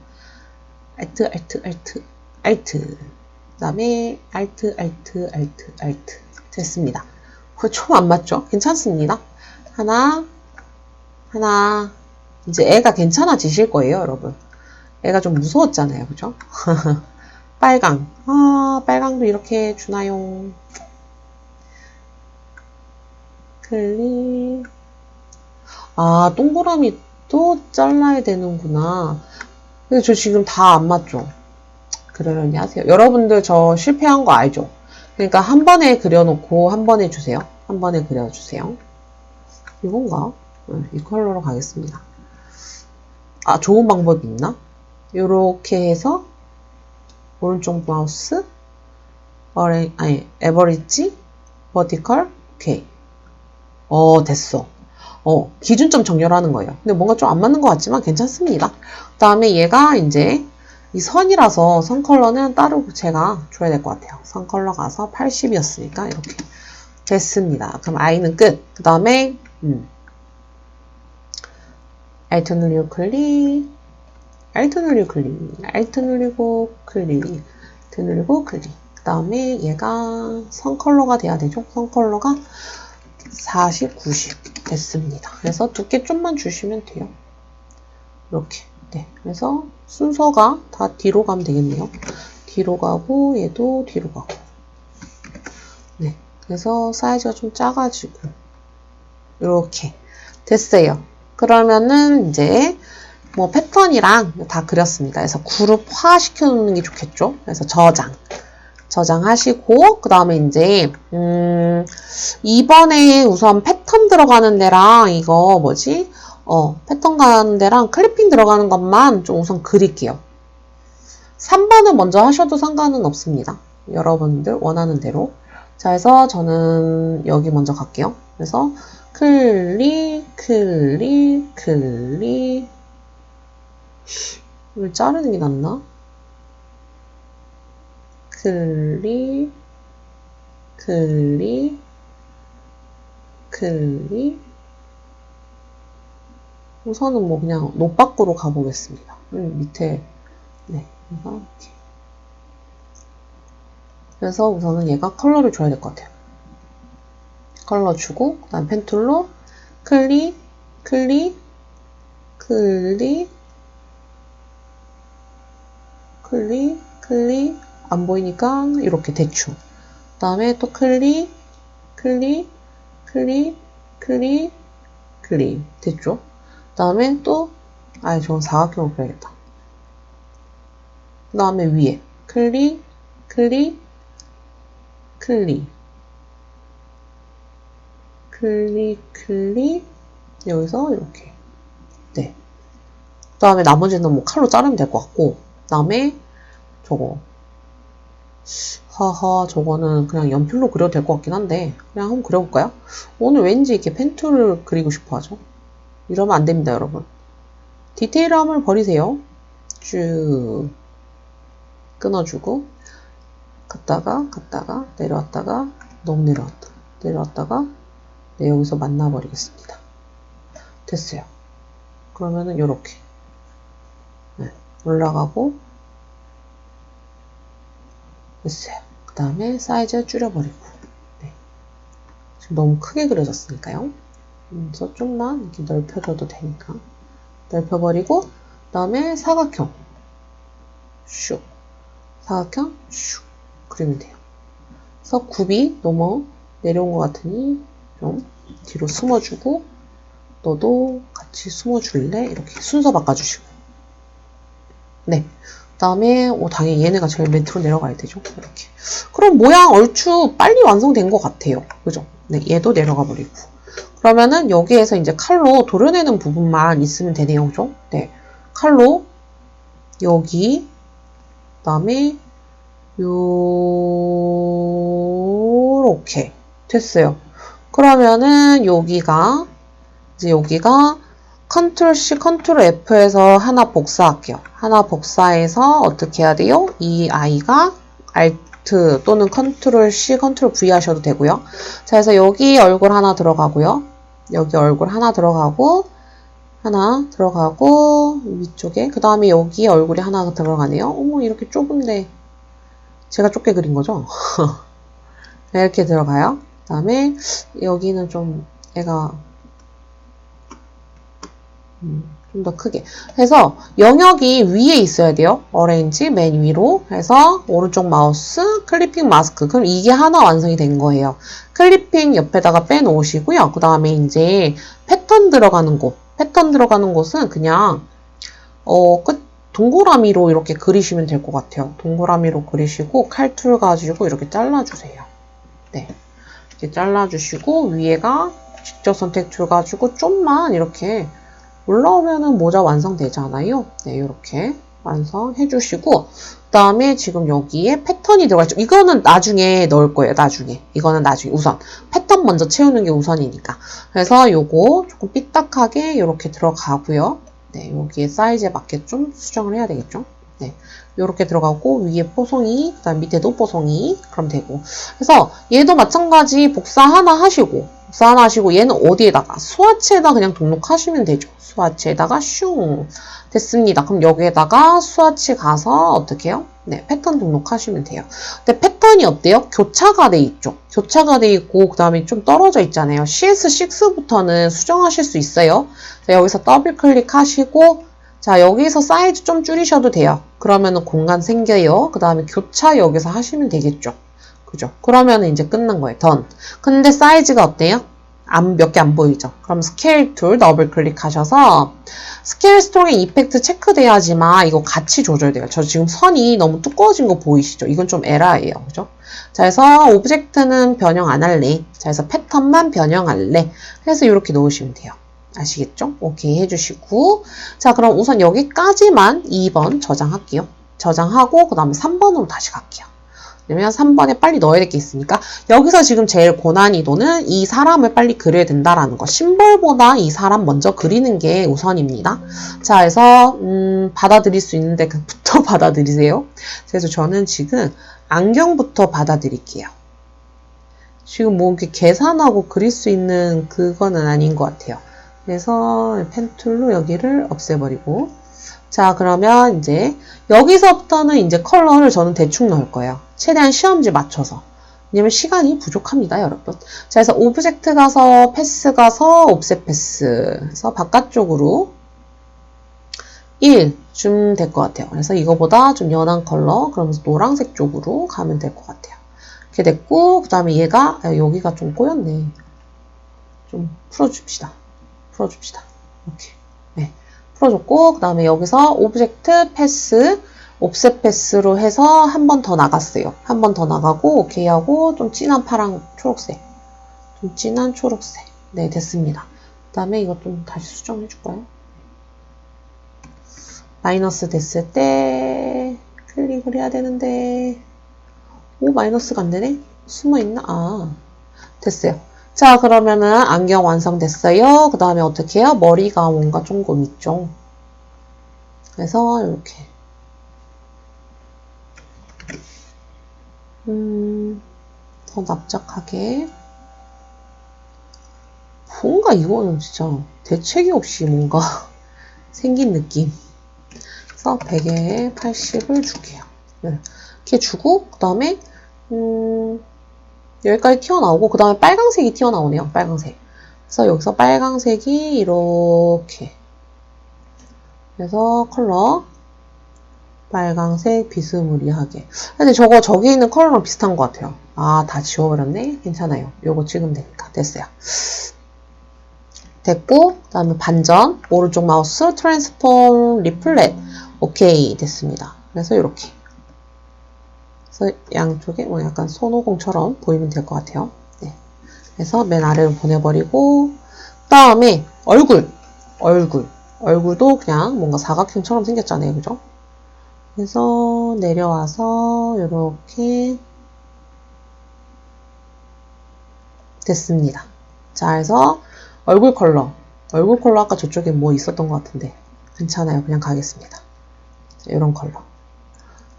Alt, Alt, Alt, Alt. 그 다음에 Alt, Alt, Alt, Alt. 됐습니다. 좀 안 맞죠? 괜찮습니다. 하나. 이제 애가 괜찮아지실 거예요, 여러분. 애가 좀 무서웠잖아요, 그죠? 빨강. 아, 빨강도 이렇게 주나요? 클릭. 아, 동그라미 또 잘라야 되는구나. 근데 저 지금 다 안 맞죠? 그러려니 하세요. 여러분들 저 실패한 거 알죠? 그러니까 한 번에 그려놓고 한 번에 주세요. 한 번에 그려주세요. 이건가? 이 컬러로 가겠습니다. 아, 좋은 방법이 있나? 요렇게 해서 오른쪽 마우스 에버리지 버티컬 오케이. 됐어. 기준점 정렬하는 거예요. 근데 뭔가 좀 안 맞는 것 같지만 괜찮습니다. 그 다음에 얘가 이제 이 선이라서 선 컬러는 따로 제가 줘야 될 것 같아요. 선 컬러 가서 80이었으니까 이렇게 됐습니다. 그럼 I는 끝. 그 다음에 Alt 누르고 클릭, Alt 누르고 클릭, Alt 누르고 클릭, Alt 누르고 클릭. 그 다음에 얘가 선 컬러가 돼야 되죠. 선 컬러가 40, 90 됐습니다. 그래서 두께 좀만 주시면 돼요. 이렇게. 네. 그래서 순서가 다 뒤로 가면 되겠네요. 뒤로 가고 얘도 뒤로 가고. 네. 그래서 사이즈가 좀 작아지고 이렇게 됐어요. 그러면은 이제 뭐 패턴이랑 다 그렸습니다. 그래서 그룹화 시켜놓는 게 좋겠죠. 그래서 저장하시고 그 다음에 이제 이번에 우선 패턴 들어가는 데랑 이거 뭐지? 패턴 가는 데랑 클리핑 들어가는 것만 좀 우선 그릴게요. 3번은 먼저 하셔도 상관은 없습니다. 여러분들 원하는 대로. 자, 그래서 저는 여기 먼저 갈게요. 그래서 클릭. 이걸 자르는 게 낫나? 클릭. 우선은 뭐 그냥 노박으로 가보겠습니다. 밑에 네, 이렇게. 그래서 우선은 얘가 컬러를 줘야 될 것 같아요. 컬러 주고 그 다음 펜툴로 클릭 안 보이니까 이렇게 대충. 그 다음에 또 클릭 됐죠? 그 다음에 또 저건 사각형으로 그려야겠다. 그 다음에 위에 클릭 여기서 이렇게. 네. 그 다음에 나머지는 뭐 칼로 자르면 될 것 같고, 그 다음에 저거 저거는 그냥 연필로 그려도 될 것 같긴 한데 그냥 한번 그려볼까요? 오늘 왠지 이렇게 펜툴을 그리고 싶어 하죠. 이러면 안 됩니다, 여러분. 디테일함을 버리세요. 쭉 끊어주고 갔다가 내려왔다가 너무 내려왔다가 네, 여기서 만나버리겠습니다. 됐어요. 그러면은 요렇게 네, 올라가고 됐어요. 그 다음에 사이즈 줄여버리고 네. 지금 너무 크게 그려졌으니까요. 그래서 좀만 이렇게 넓혀줘도 되니까 넓혀버리고 그 다음에 사각형 슉 사각형 슉 그리면 돼요. 그래서 굽이 너무 내려온 것 같으니 좀 뒤로 숨어주고 너도 같이 숨어줄래? 이렇게 순서 바꿔주시고 네. 그 다음에 당연히 얘네가 제일 밑으로 내려가야 되죠. 이렇게. 그럼 모양 얼추 빨리 완성된 것 같아요. 그죠? 네, 얘도 내려가 버리고. 그러면은 여기에서 이제 칼로 도려내는 부분만 있으면 되네요. 그죠? 네. 칼로 여기 그 다음에 요렇게 됐어요. 그러면은 여기가 컨트롤 C, 컨트롤 F에서 하나 복사할게요. 하나 복사해서 어떻게 해야 돼요? 이 아이가 Alt 또는 컨트롤 C, 컨트롤 V 하셔도 되고요. 자, 그래서 여기 얼굴 하나 들어가고요. 여기 얼굴 하나 들어가고 위쪽에 그 다음에 여기 얼굴이 하나 들어가네요. 어머, 이렇게 좁은데 제가 좁게 그린 거죠? 이렇게 들어가요. 그 다음에 여기는 좀 애가 좀 더 크게 해서 영역이 위에 있어야 돼요. 어레인지 맨 위로 해서 오른쪽 마우스 클리핑 마스크. 그럼 이게 하나 완성이 된 거예요. 클리핑 옆에다가 빼놓으시고요. 그 다음에 이제 패턴 들어가는 곳은 그냥 동그라미로 이렇게 그리시면 될 것 같아요. 동그라미로 그리시고 칼툴 가지고 이렇게 잘라주세요. 네, 이렇게 잘라주시고 위에가 직접 선택 툴 가지고 좀만 이렇게 올라오면은 모자 완성되잖아요. 네, 이렇게 완성해 주시고 그 다음에 지금 여기에 패턴이 들어가죠. 이거는 나중에 넣을 거예요. 이거는 나중에 우선 패턴 먼저 채우는 게 우선이니까. 그래서 요거 조금 삐딱하게 이렇게 들어가고요. 네, 여기에 사이즈에 맞게 좀 수정을 해야 되겠죠. 네, 이렇게 들어가고 위에 뽀송이, 그다음 밑에도 뽀송이 그럼 되고. 그래서 얘도 마찬가지 복사 하나 하시고 얘는 어디에다가 스와치에다 그냥 등록하시면 되죠. 스와치에다가 슝 됐습니다. 그럼 여기에다가 스와치 가서 어떻게 해요? 네, 패턴 등록하시면 돼요. 근데 패턴이 어때요? 교차가 돼 있죠. 교차가 돼 있고 그 다음에 좀 떨어져 있잖아요. CS6부터는 수정하실 수 있어요. 자, 여기서 더블 클릭하시고 자, 여기서 사이즈 좀 줄이셔도 돼요. 그러면은 공간 생겨요. 그 다음에 교차 여기서 하시면 되겠죠. 그죠? 그러면은 이제 끝난 거예요. 던. 근데 사이즈가 어때요? 몇 개 안 보이죠? 그럼 스케일 툴 더블 클릭하셔서 스케일 스토리 이펙트 체크돼야지만 이거 같이 조절돼요. 저 지금 선이 너무 두꺼워진 거 보이시죠? 이건 좀 에러예요. 그죠? 자, 그래서 오브젝트는 변형 안 할래. 자, 그래서 패턴만 변형할래. 해서 이렇게 넣으시면 돼요. 아시겠죠? 오케이 해주시고 자, 그럼 우선 여기까지만 2번 저장할게요. 저장하고 그 다음에 3번으로 다시 갈게요. 왜냐면 3번에 빨리 넣어야 될 게 있으니까 여기서 지금 제일 고난이도는 이 사람을 빨리 그려야 된다라는 거. 심벌보다 이 사람 먼저 그리는 게 우선입니다. 자, 그래서 받아들일 수 있는데 그부터 받아들이세요. 그래서 저는 지금 안경부터 받아들일게요. 지금 뭐 이렇게 계산하고 그릴 수 있는 그거는 아닌 것 같아요. 그래서 펜툴로 여기를 없애버리고 자, 그러면 이제 여기서부터는 이제 컬러를 저는 대충 넣을 거예요. 최대한 시험지 맞춰서. 왜냐면 시간이 부족합니다, 여러분. 자, 그래서 오브젝트 가서 패스 가서 옵셋 패스 해서 바깥쪽으로 1 좀 될 것 같아요. 그래서 이거보다 좀 연한 컬러 그러면서 노란색 쪽으로 가면 될 것 같아요. 이렇게 됐고 그 다음에 얘가 여기가 좀 꼬였네. 좀 풀어줍시다. 이렇게. 네. 풀어줬고 그 다음에 여기서 오브젝트 패스 옵셋 패스로 해서 한 번 더 나갔어요. 한 번 더 나가고 오케이 하고 좀 진한 파랑 초록색 네, 됐습니다. 그 다음에 이것 좀 다시 수정해 줄까요? 마이너스 됐을 때 클릭을 해야 되는데 마이너스가 안 되네? 숨어있나? 됐어요. 자, 그러면은 안경 완성됐어요. 그 다음에 어떻게 해요? 머리가 뭔가 조금 있죠. 그래서 이렇게 더 납작하게. 뭔가 이거는 진짜 대책이 없이 뭔가 생긴 느낌. 그래서 100에 80을 줄게요. 이렇게 주고, 그 다음에, 여기까지 튀어나오고, 그 다음에 빨강색이 튀어나오네요. 빨강색. 그래서 여기서 빨강색이 이렇게. 그래서 컬러. 빨강색 비스무리하게. 근데 저거 저기 있는 컬러랑 비슷한 것 같아요. 아, 다 지워버렸네? 괜찮아요. 요거 찍으면 되니까. 됐어요. 됐고, 그 다음에 반전. 오른쪽 마우스 트랜스폼 리플렛. 오케이. 됐습니다. 그래서 이렇게. 그래서 양쪽에 뭐 약간 손오공처럼 보이면 될 것 같아요. 네. 그래서 맨 아래로 보내버리고, 그 다음에 얼굴도 그냥 뭔가 사각형처럼 생겼잖아요. 그죠? 그래서 내려와서 이렇게 됐습니다. 자, 그래서 얼굴 컬러 아까 저쪽에 뭐 있었던 것 같은데 괜찮아요. 그냥 가겠습니다. 이런 컬러.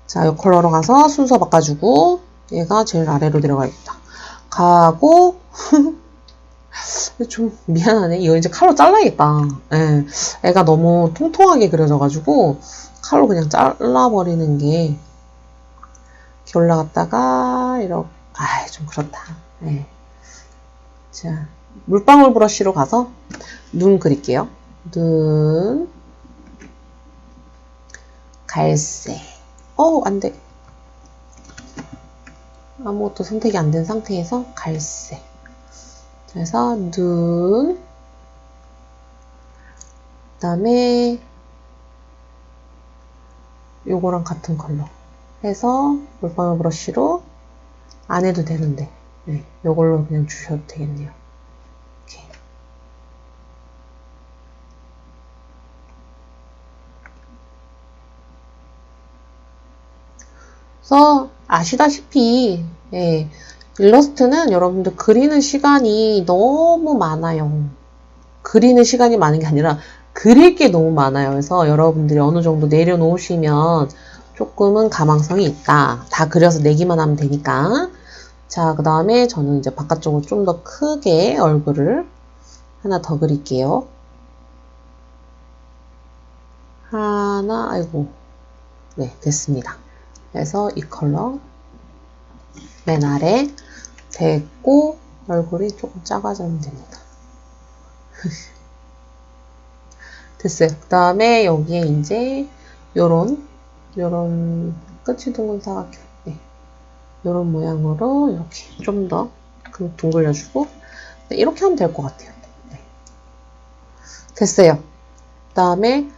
자, 이 컬러로 가서 순서 바꿔주고 얘가 제일 아래로 내려가겠다. 가고 좀 미안하네. 이거 이제 칼로 잘라야겠다. 예. 애가 너무 통통하게 그려져가지고 칼로 그냥 잘라버리는 게 이렇게 올라갔다가 이렇게 좀 그렇다. 예. 자, 물방울 브러쉬로 가서 눈 그릴게요. 눈 갈색. 안 돼. 아무것도 선택이 안 된 상태에서 갈색. 그래서 눈, 그 다음에 요거랑 같은 컬러 해서 물방울 브러쉬로 안 해도 되는데 네, 요걸로 그냥 주셔도 되겠네요. 이렇게. 그래서 아시다시피 일러스트는 여러분들 그리는 시간이 너무 많아요. 그리는 시간이 많은 게 아니라 그릴 게 너무 많아요. 그래서 여러분들이 어느 정도 내려놓으시면 조금은 가망성이 있다. 다 그려서 내기만 하면 되니까. 자, 그 다음에 저는 이제 바깥쪽으로 좀 더 크게 얼굴을 하나 더 그릴게요. 하나, 아이고. 네, 됐습니다. 그래서 이 컬러 맨 아래 됐고 얼굴이 조금 작아지면 됩니다. 됐어요. 그 다음에 여기에 이제 요런 끝이 둥근 사각형 요런 모양으로 이렇게 좀 더 둥글려주고 네, 이렇게 하면 될 것 같아요. 네. 됐어요. 그 다음에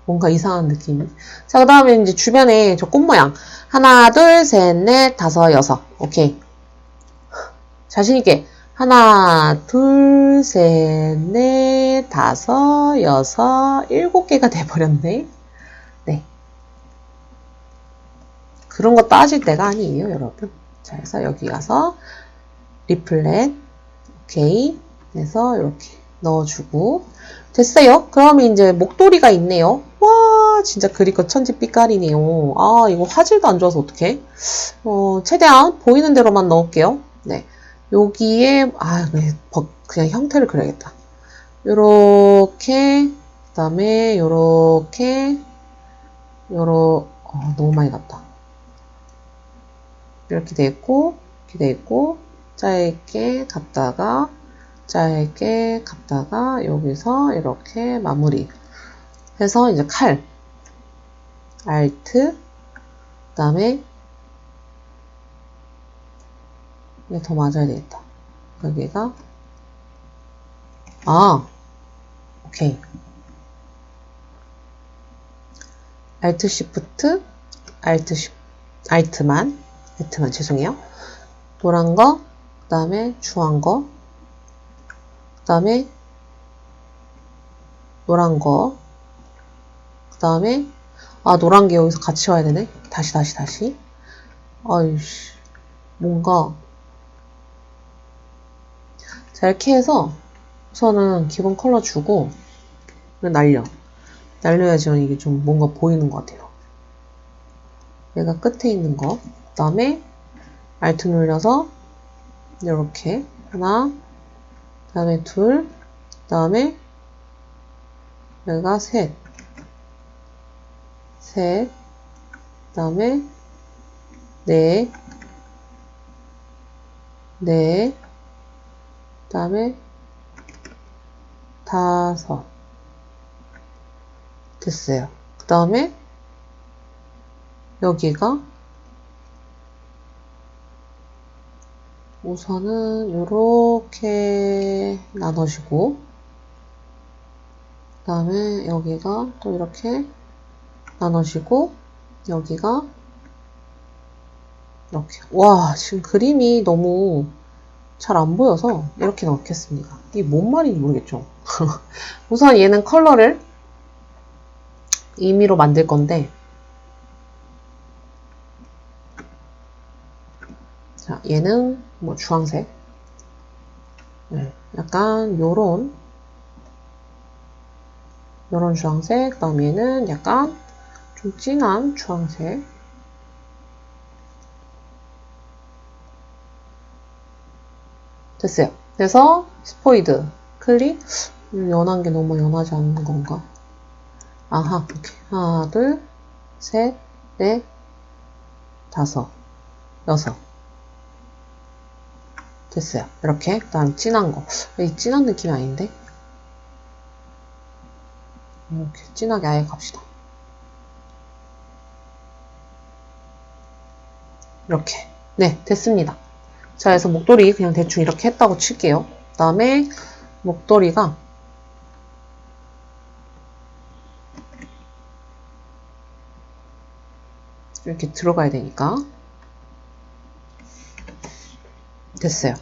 뭔가 이상한 느낌이. 자, 그 다음에 이제 주변에 저 꽃 모양 하나, 둘, 셋, 넷, 다섯, 여섯. 오케이. 자신있게 하나, 둘, 셋, 넷, 다섯, 여섯, 7개가 돼버렸네. 네. 그런 거 따질 때가 아니에요, 여러분. 자, 그래서 여기 가서 리플렛, 오케이. 해서 이렇게 넣어주고. 됐어요. 그러면 이제 목도리가 있네요. 와, 진짜 그릴 거 천지빛깔이네요. 아, 이거 화질도 안 좋아서 어떡해? 최대한 보이는 대로만 넣을게요. 네. 여기에, 네, 그냥 형태를 그려야겠다. 요렇게, 그 다음에 요렇게, 너무 많이 났다. 이렇게 돼 있고, 이렇게 돼 있고, 짧게 갔다가, 짧게 갔다가, 여기서 이렇게 마무리. 해서 이제 칼, 알트, 그 다음에, 이게 더 맞아야 되겠다. 여기가, 오케이. 알트 시프트, 알트만, 죄송해요. 노란 거, 그 다음에 주황 거, 그 다음에 노란 거, 그 다음에 노란 게 여기서 같이 와야 되네. 다시. 아이씨, 뭔가. 자, 이렇게 해서 우선은 기본 컬러 주고 날려야지 이게 좀 뭔가 보이는 것 같아요. 얘가 끝에 있는 거. 그 다음에 Alt 눌려서 이렇게 하나, 그 다음에 둘, 그 다음에 여기가 셋, 그 다음에 넷, 그 다음에 다섯. 됐어요. 그 다음에 여기가 우선은 요렇게 나눠지고, 그 다음에 여기가 또 이렇게 나눠지고, 여기가 이렇게. 와, 지금 그림이 너무 잘 안 보여서 이렇게 넣겠습니다. 이게 뭔 말인지 모르겠죠? 우선 얘는 컬러를 임의로 만들 건데, 자, 얘는 뭐 주황색. 네, 약간 요런 주황색. 그 다음 얘는 약간 좀 진한 주황색. 됐어요. 그래서 스포이드, 클릭. 연한 게 너무 연하지 않는 건가? 아하, 오케이. 하나, 둘, 셋, 넷, 다섯, 여섯. 됐어요. 이렇게. 그 다음 진한 거. 이 진한 느낌이 아닌데? 이렇게 진하게 아예 갑시다. 이렇게. 네, 됐습니다. 자, 그래서 목도리 그냥 대충 이렇게 했다고 칠게요. 그 다음에 목도리가 이렇게 들어가야 되니까. 됐어요.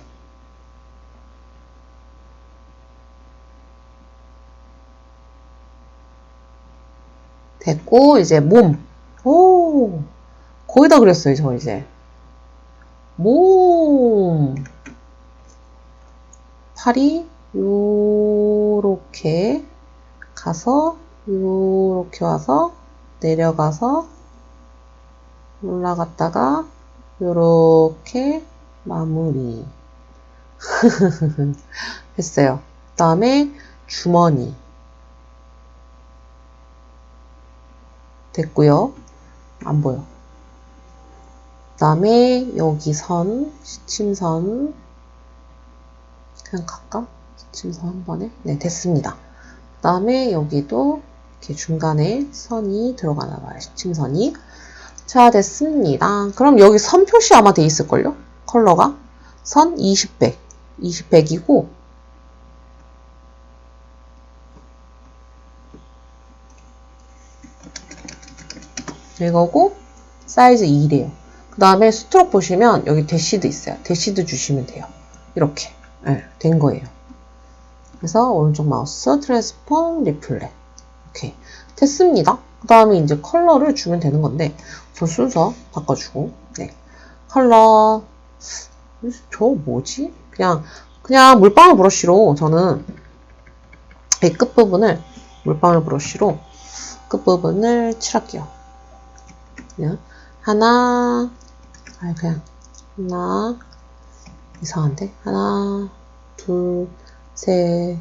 됐고, 이제 몸. 오, 거의 다 그렸어요, 저 이제. 몸. 팔이 요렇게 가서, 요렇게 와서, 내려가서, 올라갔다가, 요렇게 마무리. 됐어요. 그 다음에 주머니. 됐고요. 안 보여. 그 다음에 여기 선, 시침선. 그냥 갈까? 시침선 한 번에. 네, 됐습니다. 그 다음에 여기도 이렇게 중간에 선이 들어가나 봐요. 시침선이. 자, 됐습니다. 그럼 여기 선 표시 아마 돼 있을걸요? 컬러가. 선 20백. 20백이고, 이거고, 사이즈 2래요. 그 다음에 스트로크 보시면 여기 대시드 있어요. 대시드 주시면 돼요. 이렇게. 네, 된 거예요. 그래서 오른쪽 마우스 트랜스폼 리플렛. 오케이. 됐습니다. 그 다음에 이제 컬러를 주면 되는 건데, 저 순서 바꿔주고, 네. 컬러, 저 뭐지? 그냥 물방울 브러쉬로 저는 이 끝부분을 물방울 브러쉬로 끝부분을 칠할게요. 그냥 하나, 그냥 하나, 이상한데? 하나, 둘, 셋,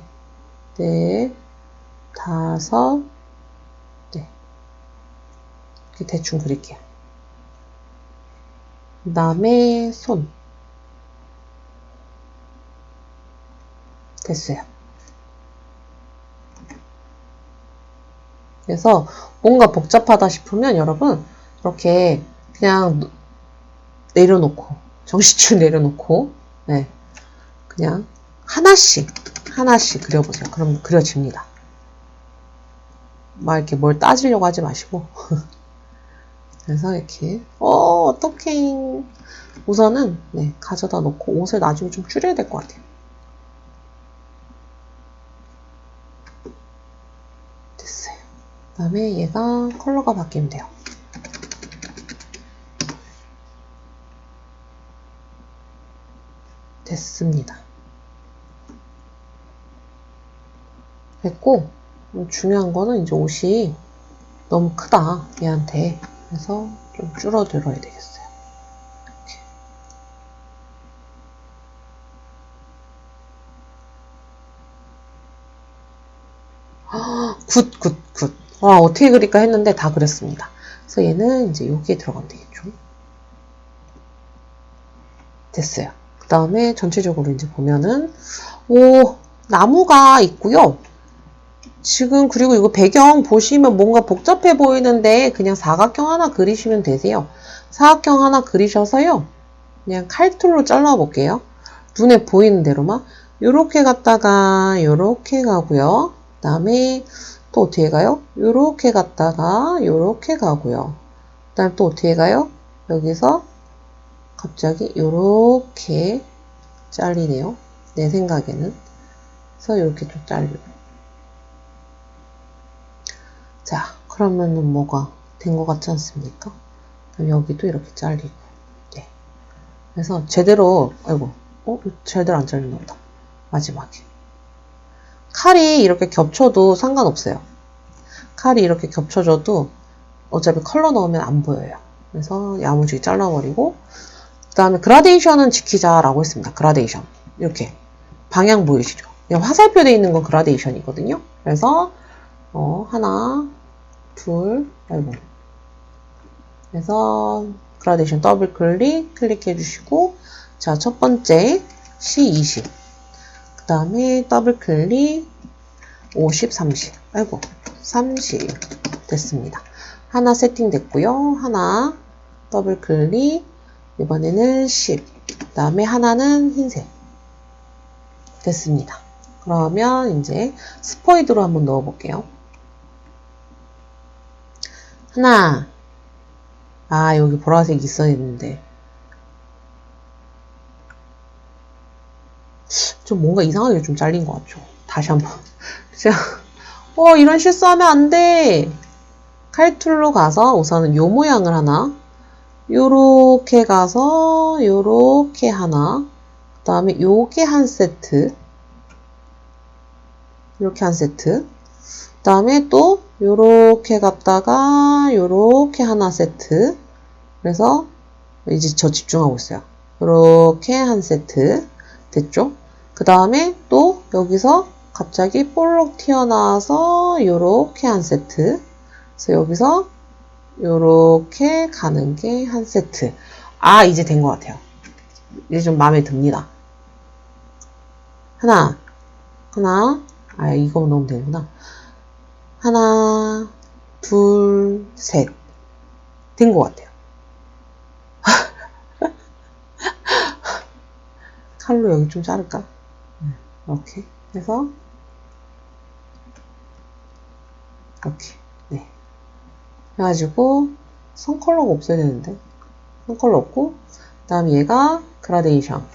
넷, 다섯, 네. 이렇게 대충 그릴게요. 그 다음에 손. 됐어요. 그래서 뭔가 복잡하다 싶으면 여러분 이렇게 그냥 내려놓고 정시줄 내려놓고 네. 그냥 하나씩 그려보세요. 그럼 그려집니다. 막 이렇게 뭘 따지려고 하지 마시고 그래서 이렇게 어떡해. 우선은 네, 가져다 놓고 옷을 나중에 좀 줄여야 될 것 같아요. 됐어요. 그 다음에 얘가 컬러가 바뀌면 돼요. 됐습니다. 됐고 중요한 거는 이제 옷이 너무 크다 얘한테. 그래서 좀 줄어들어야 되겠어요. 굿. 와, 어떻게 그릴까 했는데 다 그렸습니다. 그래서 얘는 이제 여기에 들어가면 되겠죠. 됐어요. 그 다음에 전체적으로 이제 보면은, 오, 나무가 있고요. 지금 그리고 이거 배경 보시면 뭔가 복잡해 보이는데 그냥 사각형 하나 그리시면 되세요. 사각형 하나 그리셔서요. 그냥 칼툴로 잘라볼게요. 눈에 보이는 대로만. 요렇게 갔다가 요렇게 가고요. 그 다음에 또 어떻게 가요? 요렇게 갔다가 요렇게 가고요. 그 다음에 또 어떻게 가요? 여기서 갑자기 요렇게 잘리네요. 내 생각에는. 그래서 요렇게 좀 잘리고. 자, 그러면은 뭐가 된 것 같지 않습니까? 여기도 이렇게 잘리고. 네. 그래서 제대로, 아이고, 제대로 안 잘렸나 보다. 마지막에. 칼이 이렇게 겹쳐도 상관없어요. 칼이 이렇게 겹쳐져도 어차피 컬러 넣으면 안 보여요. 그래서 야무지게 잘라버리고, 그 다음에 그라데이션은 지키자라고 했습니다. 그라데이션. 이렇게. 방향 보이시죠? 화살표 되어 있는 건 그라데이션이거든요. 그래서, 하나, 둘, 아이고. 그래서, 그라데이션 더블 클릭해 주시고, 자, 첫 번째, C20. 그 다음에 더블 클릭, 50, 30. 아이고, 30. 됐습니다. 하나 세팅됐고요. 하나, 더블 클릭, 이번에는 10. 그 다음에 하나는 흰색. 됐습니다. 그러면 이제 스포이드로 한번 넣어볼게요. 하나. 아, 여기 보라색 있어야 했는데. 좀 뭔가 이상하게 좀 잘린 것 같죠? 다시 한번. 제가, 이런 실수하면 안 돼! 칼툴로 가서 우선은 요 모양을 하나, 요렇게 가서 요렇게 하나, 그 다음에 요게 한 세트, 이렇게 한 세트, 그 다음에 또 요렇게 갔다가 요렇게 하나 세트. 그래서 이제 저 집중하고 있어요. 요렇게 한 세트 됐죠? 그 다음에 또 여기서 갑자기 볼록 튀어나와서 요렇게 한 세트. 그래서 여기서 요렇게 가는 게 한 세트. 아, 이제 된 것 같아요. 이제 좀 마음에 듭니다. 하나. 아, 이거 넣으면 되는구나. 하나, 둘, 셋. 된 것 같아요. 칼로 여기 좀 자를까? 이렇게 해서 이렇게. 네. 해가지고 선 컬러가 없어야 되는데 선 컬러 없고, 그 다음에 얘가 그라데이션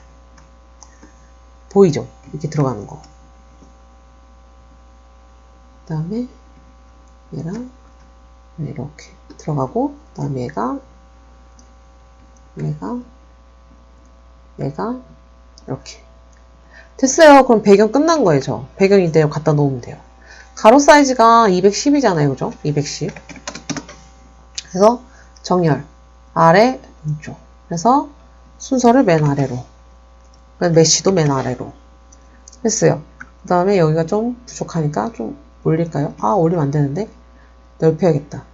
보이죠? 이렇게 들어가는 거. 그 다음에 얘랑 이렇게 들어가고, 그 다음에 얘가 이렇게 됐어요. 그럼 배경 끝난 거예요. 저 배경 이대로 갖다 놓으면 돼요. 가로 사이즈가 210이잖아요. 그죠? 210. 그래서 정렬 아래 왼쪽. 그래서 순서를 맨 아래로, 메쉬도 맨 아래로 했어요. 그 다음에 여기가 좀 부족하니까 좀 올릴까요? 아, 올리면 안 되는데 넓혀야겠다.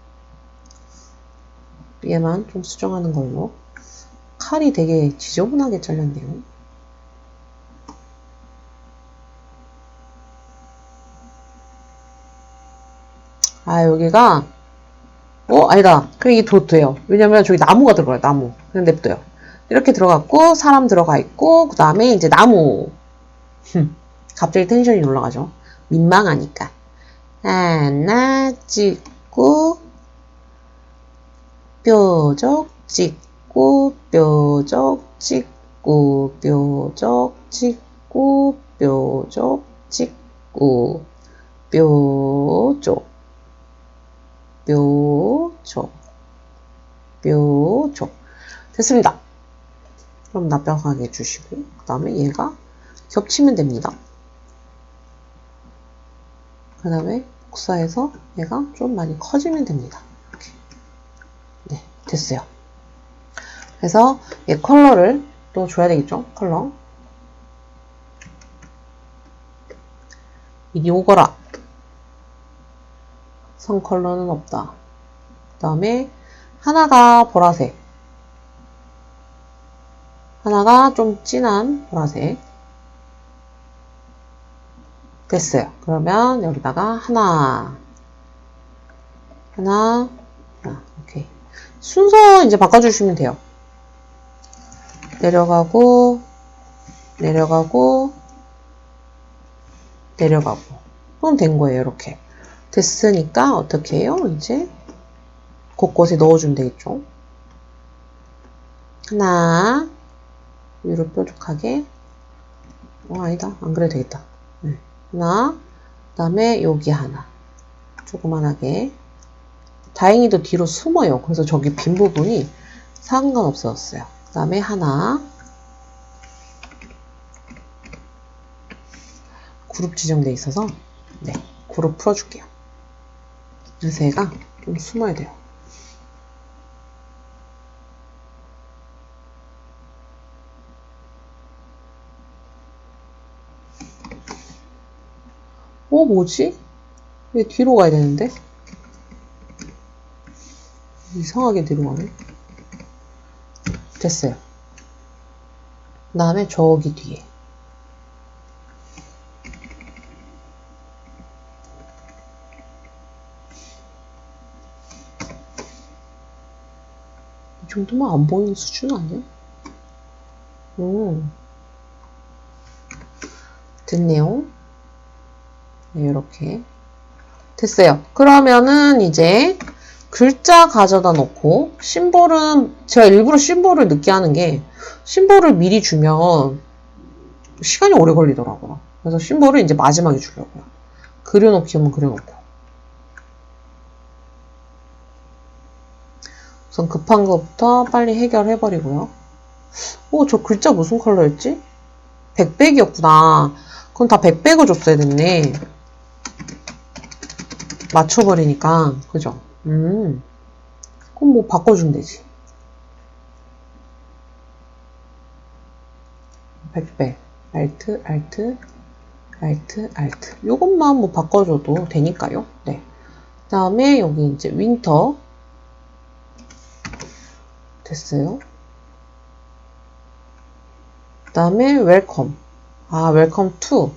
얘만 좀 수정하는 걸로. 칼이 되게 지저분하게 잘렸네요. 아, 여기가 아니다. 그냥 이게 둬요. 왜냐면 저기 나무가 들어가요. 나무. 그냥 냅둬요. 이렇게 들어갔고, 사람 들어가 있고, 그 다음에 이제 나무. 갑자기 텐션이 올라가죠. 민망하니까. 하나 찍고, 뾰족 찍고, 뾰족 찍고, 뾰족 찍고, 뾰족 찍고, 뾰족, 뾰족, 뾰족. 됐습니다. 그럼 납작하게 해주시고, 그 다음에 얘가 겹치면 됩니다. 그 다음에 복사해서 얘가 좀 많이 커지면 됩니다. 이렇게. 네. 됐어요. 그래서 얘 컬러를 또 줘야 되겠죠? 컬러. 이리 오거라. 선 컬러는 없다. 그 다음에 하나가 보라색. 하나가 좀 진한 보라색. 됐어요. 그러면 여기다가 하나, 오케이. 순서 이제 바꿔주시면 돼요. 내려가고, 내려가고, 내려가고. 그럼 된 거예요, 이렇게. 됐으니까 어떻게 해요? 이제 곳곳에 넣어주면 되겠죠. 하나, 위로 뾰족하게. 아니다. 안 그래도 되겠다. 네. 하나, 그 다음에 여기 하나. 조그만하게. 다행히도 뒤로 숨어요. 그래서 저기 빈 부분이 상관없어졌어요. 그 다음에 하나. 그룹 지정돼 있어서 네, 그룹 풀어줄게요. 그래서 얘가 좀 숨어야 돼요. 뭐지? 왜 뒤로 가야 되는데? 이상하게 뒤로 가네. 됐어요. 그 다음에 저기 뒤에. 이 정도면 안 보이는 수준 아니야? 됐네요. 네, 이렇게. 됐어요. 그러면은 이제 글자 가져다 놓고 심볼은 제가 일부러 심볼을 늦게 하는 게 심볼을 미리 주면 시간이 오래 걸리더라고요. 그래서 심볼을 이제 마지막에 주려고요. 그려놓기 하면 그려놓고. 우선 급한 것부터 빨리 해결해버리고요. 저 글자 무슨 컬러였지? 백백이었구나. 그럼 다 백백을 줬어야 됐네. 맞춰버리니까. 그죠? 그럼 뭐 바꿔주면 되지. 백백. 알트, 알트, 알트, 알트. 요것만 뭐 바꿔줘도 되니까요. 네. 그 다음에 여기 이제 윈터. 됐어요. 그 다음에 웰컴. 웰컴 투.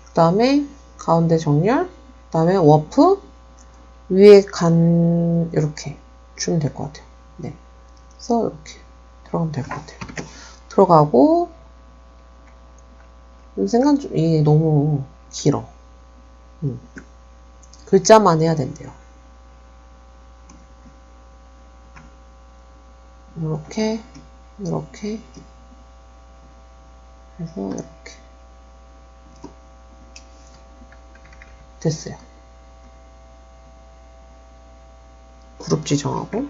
그 다음에 가운데 정렬. 그 다음에 워프. 위에 이렇게 주면 될 것 같아요. 네. 그래서 이렇게 들어가면 될 것 같아요. 들어가고, 생각 좀, 이게 너무 길어. 글자만 해야 된대요. 이렇게, 이렇게, 해서 이렇게. 됐어요. 그룹 지정하고,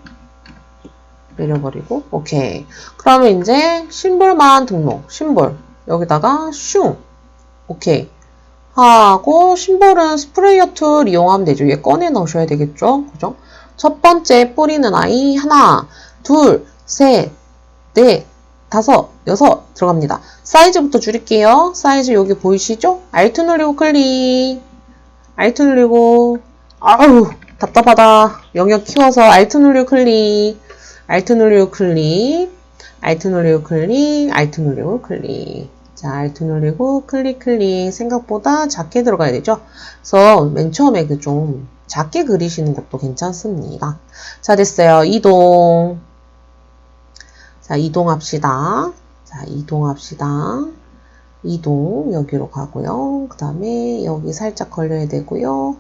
내려버리고, 오케이. 그러면 이제 심볼만 등록, 심볼. 여기다가 슝. 오케이. 하고, 심볼은 스프레이어 툴 이용하면 되죠. 얘 꺼내 넣으셔야 되겠죠? 그죠? 첫 번째 뿌리는 아이 하나, 둘, 셋, 넷, 다섯, 여섯 들어갑니다. 사이즈부터 줄일게요. 사이즈 여기 보이시죠? Alt 누르고 클릭. Alt 누르고 아우 답답하다. 영역 키워서 Alt 누르고 클릭. Alt 누르고 클릭. Alt 누르고 클릭. Alt 누르고 클릭. 자, Alt 누르고 클릭 클릭. 생각보다 작게 들어가야 되죠? 그래서 맨 처음에 그 좀 작게 그리시는 것도 괜찮습니다. 자, 됐어요. 이동. 자, 이동합시다. 자, 이동합시다. 이동, 여기로 가고요. 그 다음에 여기 살짝 걸려야 되고요.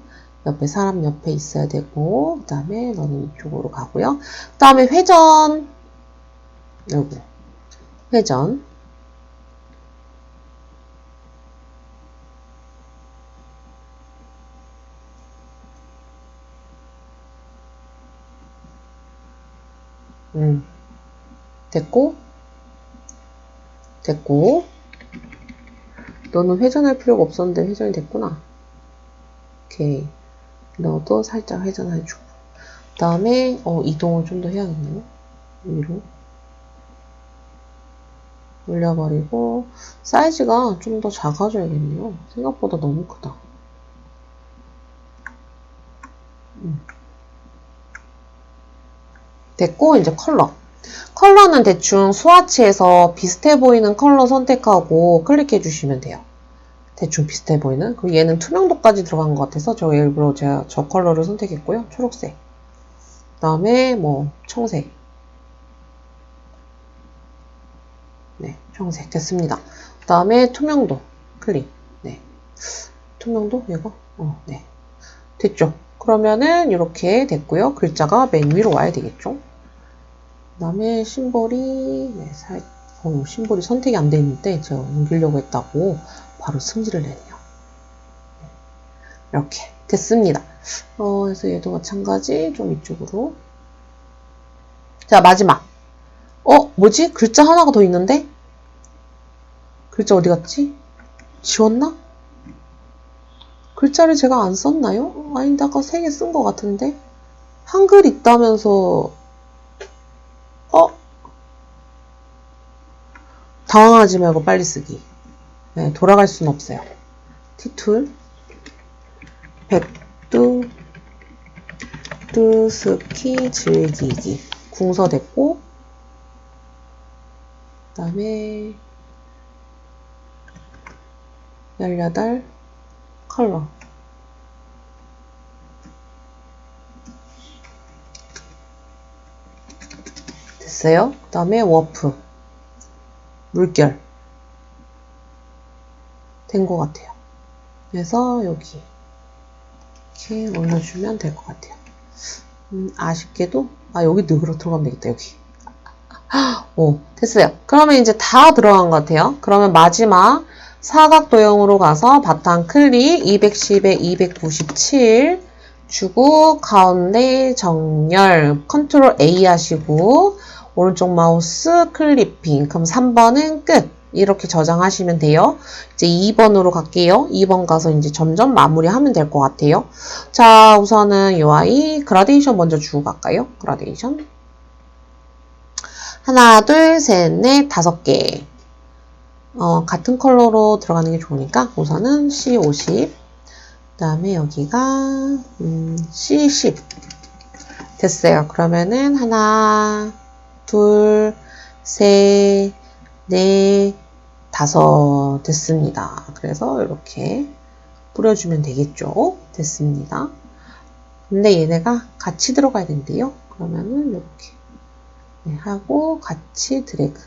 옆에 사람 옆에 있어야 되고, 그 다음에 너는 이쪽으로 가고요. 그 다음에 회전. 여기. 회전. 됐고, 됐고, 너는 회전할 필요가 없었는데 회전이 됐구나. 오케이. 너도 살짝 회전해주고. 그 다음에 이동을 좀 더 해야겠네요. 위로 올려버리고 사이즈가 좀 더 작아져야겠네요. 생각보다 너무 크다. 됐고 이제 컬러는 대충 스와치에서 비슷해 보이는 컬러 선택하고 클릭해 주시면 돼요. 대충 비슷해 보이는. 그리고 얘는 투명도까지 들어간 것 같아서 저 일부러 제가 저 컬러를 선택했고요. 초록색. 그 다음에 뭐 청색. 네, 청색 됐습니다. 그 다음에 투명도 클릭. 네, 투명도 얘가 네, 됐죠. 그러면은 이렇게 됐고요. 글자가 맨 위로 와야 되겠죠. 그 다음에 심볼이 심볼이 선택이 안 돼 있는데 제가 옮기려고 했다고 바로 승질을 내네요. 이렇게 됐습니다. 그래서 얘도 마찬가지 좀 이쪽으로. 자, 마지막. 뭐지? 글자 하나가 더 있는데? 글자 어디 갔지? 지웠나? 글자를 제가 안 썼나요? 아닌데 아까 3개 쓴 것 같은데? 한글 있다면서 당황하지 말고 빨리 쓰기. 네, 돌아갈 수는 없어요. 티툴 백두 뜻스키 즐기기 궁서됐고 그 다음에 18 컬러 됐어요. 그 다음에 워프 물결 된 것 같아요. 그래서 여기 이렇게 올려주면 될 것 같아요. 아쉽게도 여기 늑으로 들어가면 되겠다. 여기 됐어요. 그러면 이제 다 들어간 것 같아요. 그러면 마지막 사각 도형으로 가서 바탕 클릭 210에 297 주고 가운데 정렬 컨트롤 A 하시고 오른쪽 마우스 클리핑. 그럼 3번은 끝. 이렇게 저장하시면 돼요. 이제 2번으로 갈게요. 2번 가서 이제 점점 마무리하면 될 것 같아요. 자, 우선은 요 아이 그라데이션 먼저 주고 갈까요? 그라데이션. 하나, 둘, 셋, 넷, 5개. 같은 컬러로 들어가는 게 좋으니까 우선은 C50. 그 다음에 여기가 C10. 됐어요. 그러면은 하나, 둘, 셋, 넷, 5 됐습니다. 그래서 이렇게 뿌려주면 되겠죠. 됐습니다. 근데 얘네가 같이 들어가야 된대요. 그러면은 이렇게 하고 같이 드래그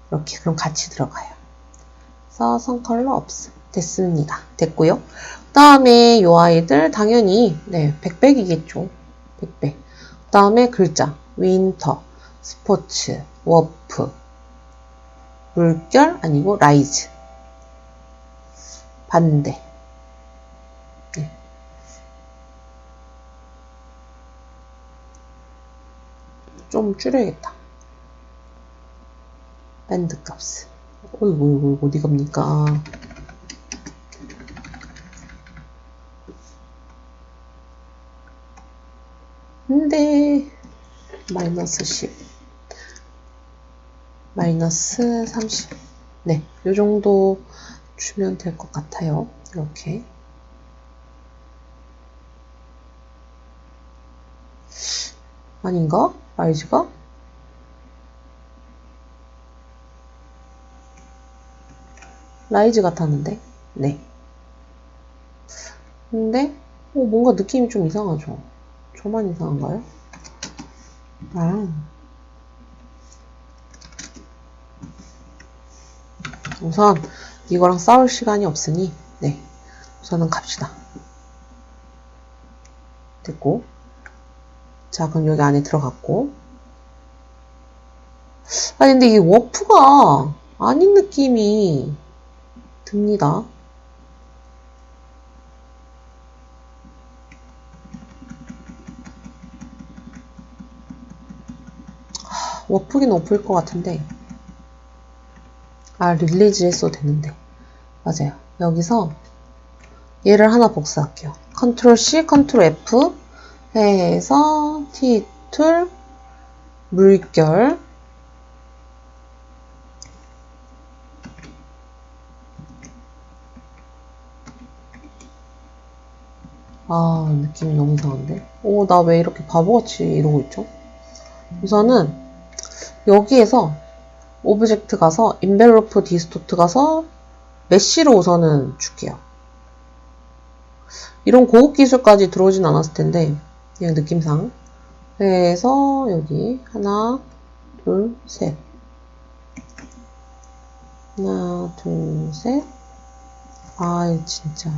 이렇게 그럼 같이 들어가요. 그래서 선컬러 없음 됐습니다. 됐고요. 그 다음에 이 아이들 당연히 백백이겠죠. 백백. 그 다음에 글자 윈터, 스포츠, 워프, 물결 아니고 라이즈 반대. 좀 줄여야겠다. 밴드 값을. 어이구, 어디 갑니까? 근데, 마이너스 10. 마이너스 30. 네, 요 정도 주면 될 것 같아요. 이렇게. 아닌가? 라이즈가? 라이즈 같았는데? 네. 근데, 뭔가 느낌이 좀 이상하죠? 저만 이상한가요? 우선, 이거랑 싸울 시간이 없으니, 우선은 갑시다. 됐고. 자, 그럼 여기 안에 들어갔고. 근데 이게 워프가 아닌 느낌이 듭니다. 워프긴 워프일 것 같은데. 릴리즈 했어도 되는데. 맞아요. 여기서 얘를 하나 복사할게요. 컨트롤 C, 컨트롤 F 해서 T툴 물결 아, 느낌이 너무 이상한데? 오, 나 왜 이렇게 바보같이 이러고 있죠? 우선은 여기에서 오브젝트 가서 인벨로프 디스토트 가서 메쉬로 우선은 줄게요. 이런 고급 기술까지 들어오진 않았을 텐데 그냥 느낌상. 그래서 여기 하나, 둘, 셋. 하나, 둘, 셋. 아, 진짜.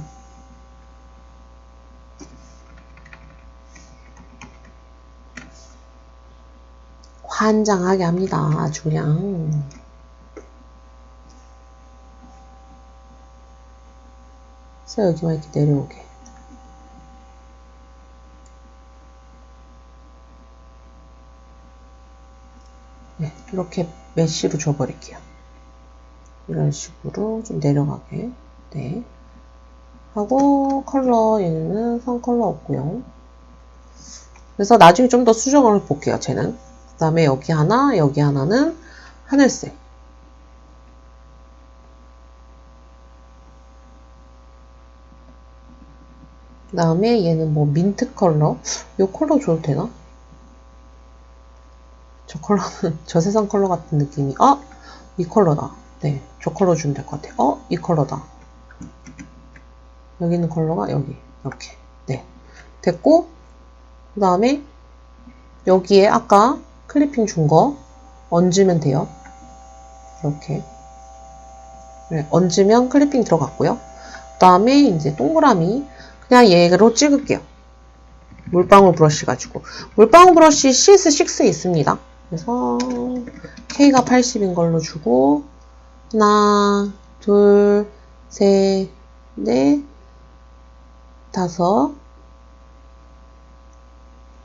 환장하게 합니다. 아주 그냥. 그래서 여기만 이렇게 내려오게. 네, 이렇게 메쉬로 줘버릴게요. 이런 식으로 좀 내려가게. 네. 하고 컬러 얘는 선 컬러 없고요. 그래서 나중에 좀 더 수정을 볼게요. 쟤는. 그 다음에 여기 하나, 여기 하나는 하늘색. 그 다음에 얘는 뭐 민트 컬러. 이 컬러 줘도 되나? 저 컬러는 저 세상 컬러 같은 느낌이. 아! 이 컬러다. 네. 저 컬러 주면 될 것 같아요. 이 컬러다. 여기 있는 컬러가 여기. 이렇게. 네. 됐고, 그 다음에 여기에 아까 클리핑 준 거 얹으면 돼요. 이렇게. 네, 얹으면 클리핑 들어갔고요. 그 다음에 이제 동그라미. 그냥 얘로 찍을게요. 물방울 브러쉬 가지고. 물방울 브러쉬 CS6 있습니다. 그래서 K가 80인 걸로 주고 하나, 둘, 셋, 넷, 다섯.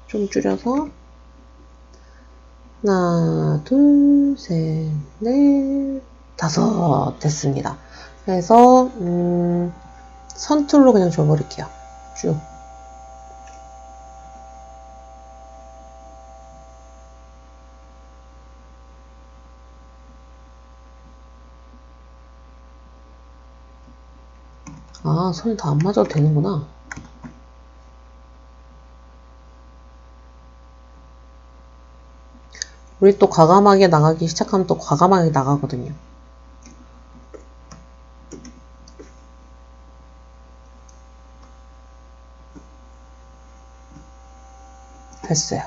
좀 줄여서 하나, 둘, 셋, 넷, 다섯 됐습니다. 그래서 선툴로 그냥 줘버릴게요. 쭉. 아, 손이 다 안 맞아도 되는구나. 우리 또 과감하게 나가기 시작하면 또 과감하게 나가거든요. 됐어요.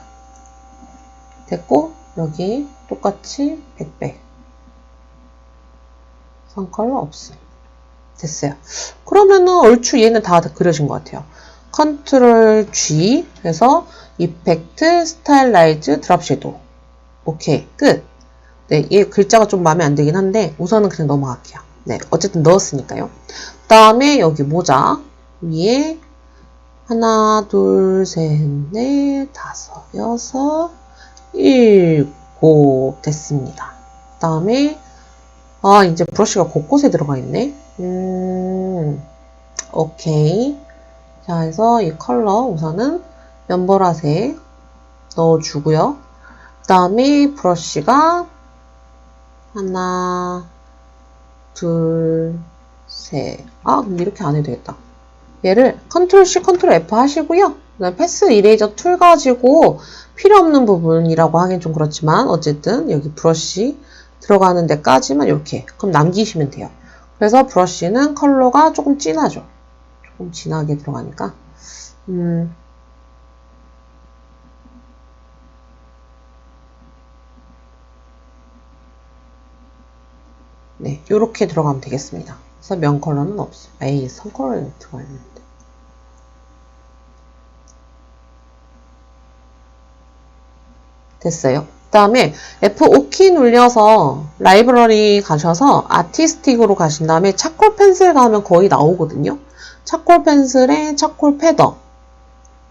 됐고 여기 똑같이 백백 선 컬러 없음. 됐어요. 그러면은 얼추 얘는 다 그려진 것 같아요. 컨트롤 G 해서 이펙트, 스타일라이즈, 드랍 섀도우. 오케이, 끝. 네, 얘 글자가 좀 마음에 안 들긴 한데 우선은 그냥 넘어갈게요. 네, 어쨌든 넣었으니까요. 그 다음에 여기 모자 위에 하나, 둘, 셋, 넷, 다섯, 여섯, 일곱 됐습니다. 그 다음에 아, 이제 브러쉬가 곳곳에 들어가 있네. 오케이. 자, 해서 이 컬러 우선은 면보라색 넣어주고요. 그 다음에 브러쉬가 하나, 둘, 셋. 아, 근데 이렇게 안 해도 되겠다. 얘를 컨트롤 C, 컨트롤 F 하시고요. 그다음에 패스 이레이저 툴 가지고 필요 없는 부분이라고 하긴 좀 그렇지만 어쨌든 여기 브러쉬 들어가는 데까지만 이렇게 그럼 남기시면 돼요. 그래서 브러쉬는 컬러가 조금 진하죠. 조금 진하게 들어가니까 네, 요렇게 들어가면 되겠습니다. 그래서 면 컬러는 없어요. 에이, 선 컬러는 들어가 있는데. 됐어요. 그 다음에 F5키 눌려서 라이브러리 가셔서 아티스틱으로 가신 다음에 차콜 펜슬 가면 거의 나오거든요. 차콜 펜슬에 차콜 패더,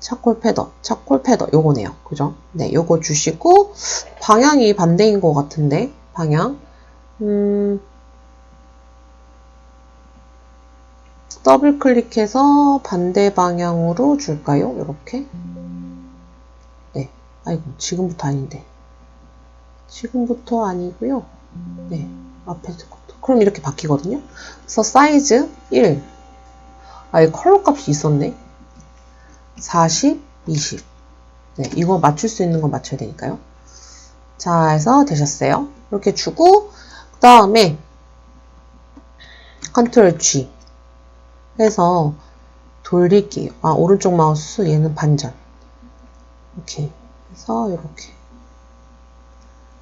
차콜 패더 요거네요. 그죠? 네, 요거 주시고 방향이 반대인 것 같은데 방향 더블 클릭해서 반대 방향으로 줄까요? 이렇게 네. 아이고, 지금부터 아닌데. 지금부터 아니고요. 네. 앞에 것도. 그럼 이렇게 바뀌거든요. 그래서 사이즈 1. 아, 이 컬러 값이 있었네. 40, 20. 네. 이거 맞출 수 있는 거 맞춰야 되니까요. 자, 해서 되셨어요. 이렇게 주고, 그 다음에 컨트롤 G 해서 돌릴게요. 아, 오른쪽 마우스 얘는 반전. 이렇게 해서 이렇게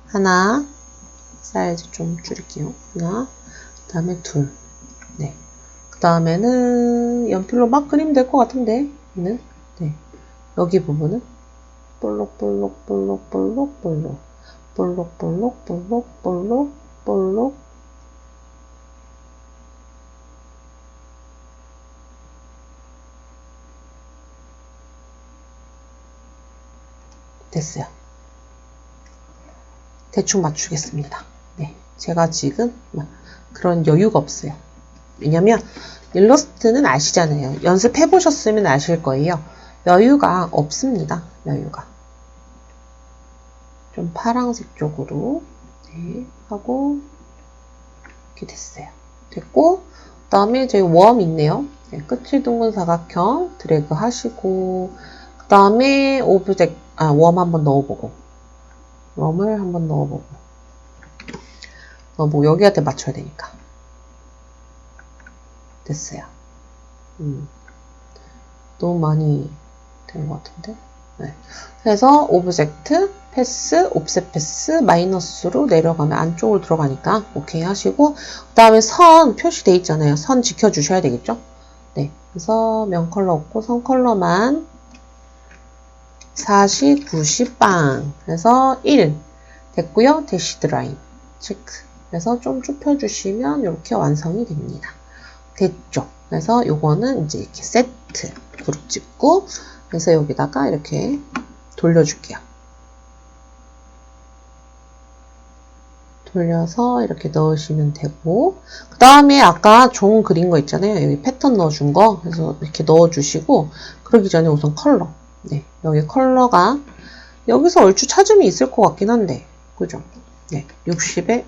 하나, 사이즈 좀 줄일게요. 하나, 그 다음에 둘. 네. 그 다음에는 연필로 막 그리면 될 것 같은데, 얘는. 네. 여기 부분은 볼록볼록볼록볼록볼록 볼록볼록볼록볼록볼록 됐어요. 대충 맞추겠습니다. 네. 제가 지금 그런 여유가 없어요. 왜냐면 일러스트는 아시잖아요. 연습해보셨으면 아실 거예요. 여유가 없습니다. 여유가. 좀 파란색 쪽으로 네, 하고 이렇게 됐어요. 됐고 그 다음에 저희 웜 있네요. 네, 끝이 둥근 사각형 드래그 하시고 그 다음에 오브젝트 웜 한번 넣어보고 웜을 한번 넣어보고 여기한테 맞춰야 되니까 됐어요. 너무 많이 된 것 같은데. 네. 그래서 오브젝트, 패스, 옵셋 패스, 마이너스로 내려가면 안쪽으로 들어가니까 오케이 하시고 그 다음에 선 표시돼 있잖아요. 선 지켜주셔야 되겠죠. 네. 그래서 면 컬러 없고 선 컬러만 40, 90, 빵. 그래서 1 됐고요. 대시드 라인 체크. 그래서 좀 좁혀주시면 이렇게 완성이 됩니다. 됐죠. 그래서 요거는 이제 이렇게 세트 그룹 찍고 그래서 여기다가 이렇게 돌려줄게요. 돌려서 이렇게 넣으시면 되고 그 다음에 아까 종 그린 거 있잖아요. 여기 패턴 넣어준 거 그래서 이렇게 넣어주시고 그러기 전에 우선 컬러 네 여기 컬러가 여기서 얼추 찾음이 있을 것 같긴 한데 그죠? 네 60에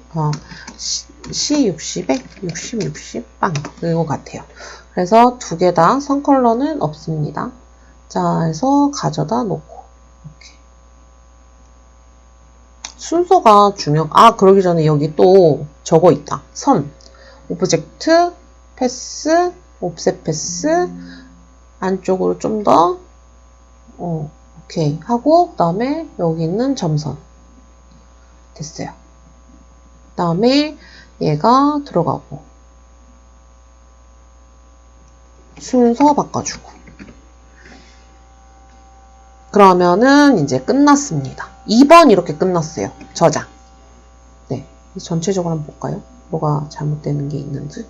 C60에 60 빵 이거 같아요. 그래서 두 개 다 선 컬러는 없습니다. 자, 해서 가져다 놓고 이렇게 순서가 그러기 전에 여기 또 저거 있다. 선, 오브젝트, 패스, 옵셋 패스 안쪽으로 좀 더 오케이 하고 그 다음에 여기 있는 점선 됐어요. 그 다음에 얘가 들어가고 순서 바꿔주고 그러면은 이제 끝났습니다. 2번 이렇게 끝났어요. 저장. 네. 전체적으로 한번 볼까요? 뭐가 잘못되는 게 있는지.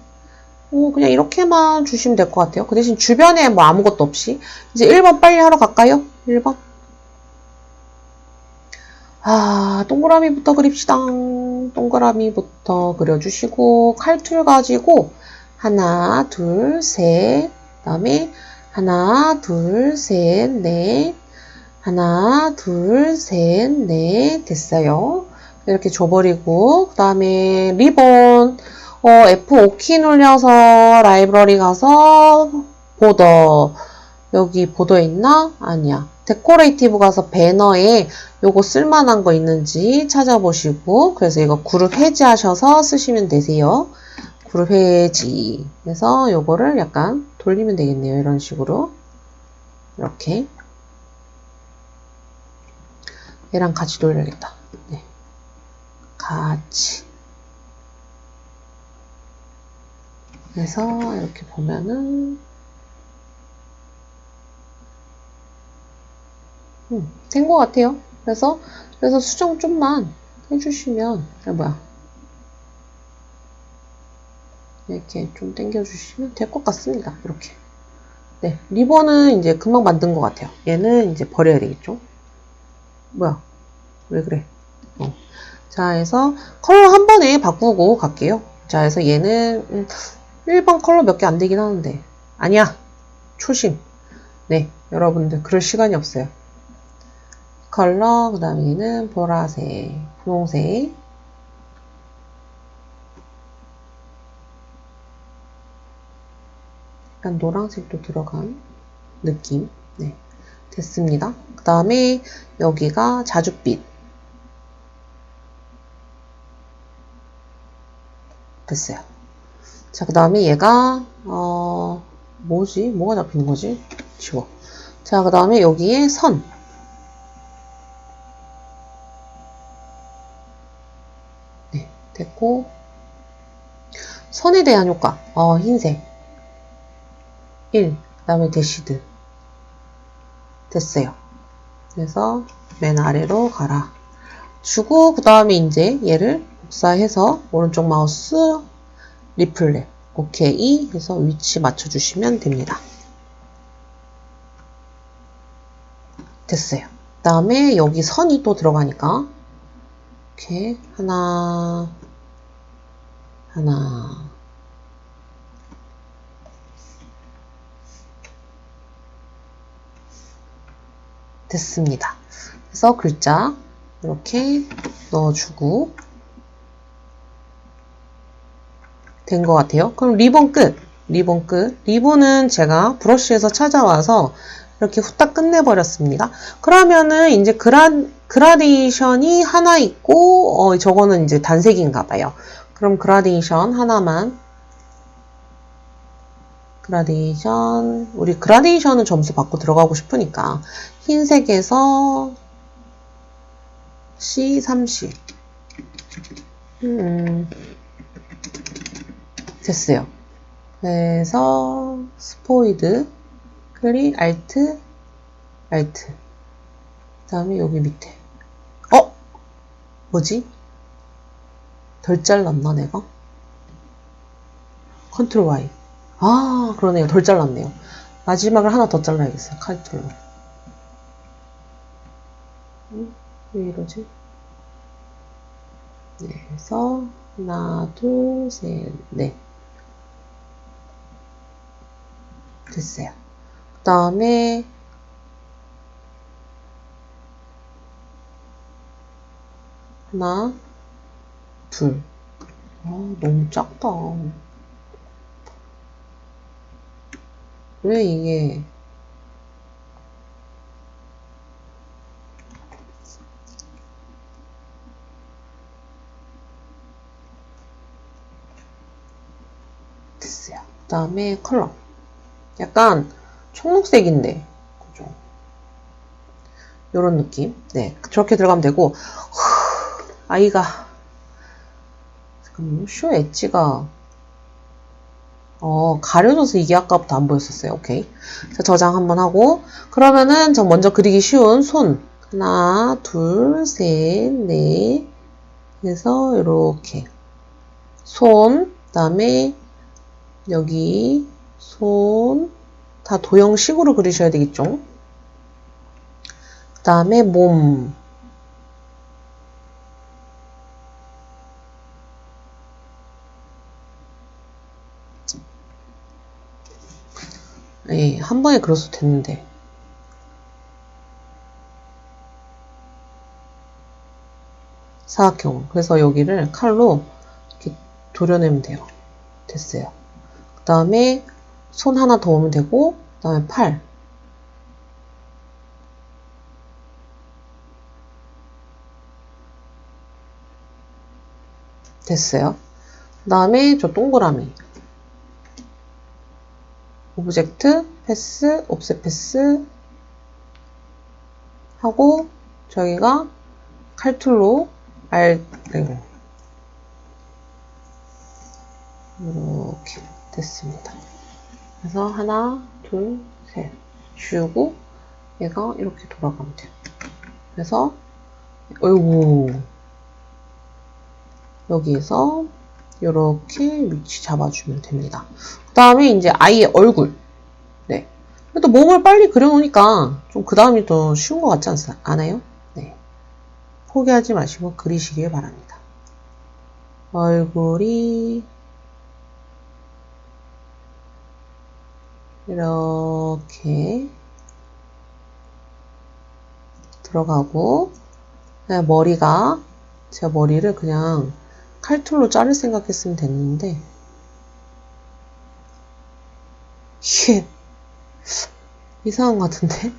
그냥 이렇게만 주시면 될 것 같아요. 그 대신 주변에 뭐 아무것도 없이. 이제 1번 빨리 하러 갈까요? 1번. 동그라미부터 그립시다. 동그라미부터 그려주시고, 칼툴 가지고, 하나, 둘, 셋, 그 다음에 하나, 둘, 셋, 넷, 하나, 둘, 셋, 넷 됐어요. 이렇게 줘버리고 그 다음에 리본 F5키 눌려서 라이브러리 가서 보더 여기 보더에 있나? 아니야. 데코레이티브 가서 배너에 요거 쓸만한 거 있는지 찾아보시고 그래서 이거 그룹 해지하셔서 쓰시면 되세요. 그룹 해지 그래서 요거를 약간 돌리면 되겠네요. 이런 식으로 이렇게 얘랑 같이 돌려야겠다. 네. 같이. 그래서 이렇게 보면은 된 것 같아요. 그래서 수정 좀만 해주시면 이렇게 좀 당겨주시면 될 것 같습니다. 이렇게. 네. 리본은 이제 금방 만든 것 같아요. 얘는 이제 버려야 되겠죠. 왜 그래? 자, 해서 컬러 한 번에 바꾸고 갈게요. 자, 해서 얘는 1번 컬러 몇 개 안 되긴 하는데 아니야. 초심. 네, 여러분들 그럴 시간이 없어요. 컬러, 그 다음에 얘는 보라색, 분홍색. 약간 노란색도 들어간 느낌. 네, 됐습니다. 그 다음에 여기가 자줏빛. 됐어요. 자, 그 다음에 얘가, 뭐지? 뭐가 잡히는 거지? 지워. 자, 그 다음에 여기에 선. 네, 됐고. 선에 대한 효과. 흰색. 1. 그 다음에 대시드. 됐어요. 그래서 맨 아래로 가라. 주고, 그 다음에 이제 얘를 복사해서 오른쪽 마우스 리플렛. 오케이. 해서 위치 맞춰주시면 됩니다. 됐어요. 그 다음에 여기 선이 또 들어가니까 이렇게 하나 됐습니다. 그래서 글자 이렇게 넣어주고 된 것 같아요. 그럼 리본 끝. 리본 끝. 리본은 제가 브러쉬에서 찾아와서 이렇게 후딱 끝내버렸습니다. 그러면은 이제 그라데이션이 하나 있고, 저거는 이제 단색인가 봐요. 그럼 그라데이션 하나만. 그라데이션. 우리 그라데이션은 점수 받고 들어가고 싶으니까. 흰색에서 C30. 됐어요. 그래서 스포이드 클릭 알트 그 다음에 여기 밑에 뭐지? 덜 잘랐나 내가? 컨트롤 Y. 그러네요. 덜 잘랐네요. 마지막을 하나 더 잘라야겠어요. 컨트롤. 왜 이러지? 네, 그래서 하나, 둘, 셋, 넷. 됐어요. 그 다음에 하나, 둘. 너무 작다. 왜 이게 됐어요. 그 다음에 컬러. 약간 청록색인데 그죠? 요런 느낌. 네, 저렇게 들어가면 되고 아이가 잠깐만요. 쇼 엣지가 가려져서 이게 아까부터 안 보였었어요. 오케이. 자, 저장 한번 하고 그러면은 저 먼저 그리기 쉬운 손 하나, 둘, 셋, 넷 해서 이렇게 손 그다음에 여기 손 다 도형식으로 그리셔야 되겠죠. 그 다음에 몸 예, 한 번에 그려서 됐는데 사각형 그래서 여기를 칼로 이렇게 도려내면 돼요. 됐어요. 그 다음에 손 하나 더 오면 되고 그 다음에 팔 됐어요. 그 다음에 저 동그라미 오브젝트 패스 옵셋 패스 하고 저기가 칼툴로 이렇게 됐습니다. 그래서 하나 둘 셋 지우고 얘가 이렇게 돌아가면 돼요. 그래서 어이구 여기에서 이렇게 위치 잡아주면 됩니다. 그 다음에 이제 아이의 얼굴. 네. 또 몸을 빨리 그려놓으니까 좀 그 다음이 더 쉬운 것 같지 않아요? 네. 포기하지 마시고 그리시길 바랍니다. 얼굴이 이렇게 들어가고, 그냥 머리가, 제가 머리를 그냥 칼툴로 자를 생각했으면 됐는데, 이게 이상한 것 같은데?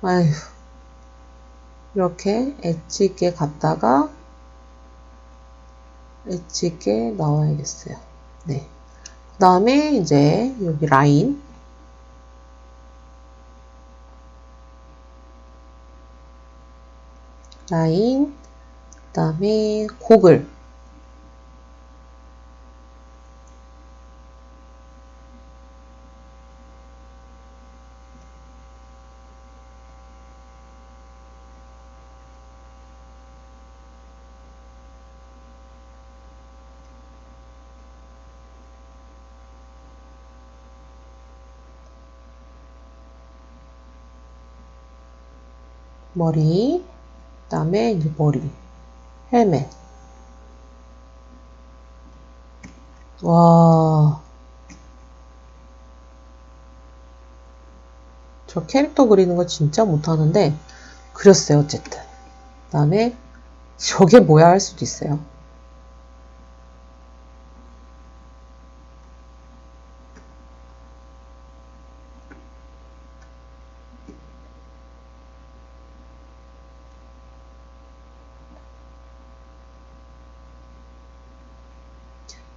아휴. 이렇게 엣지 있게 갔다가, 엣지 있게 나와야겠어요. 네. 그 다음에 이제 여기 라인. 라인, 그 다음에 고글. 머리, 그 다음에 이제 머리, 헬멧. 와, 저 캐릭터 그리는 거 진짜 못하는데 그렸어요 어쨌든. 그 다음에 저게 뭐야 할 수도 있어요.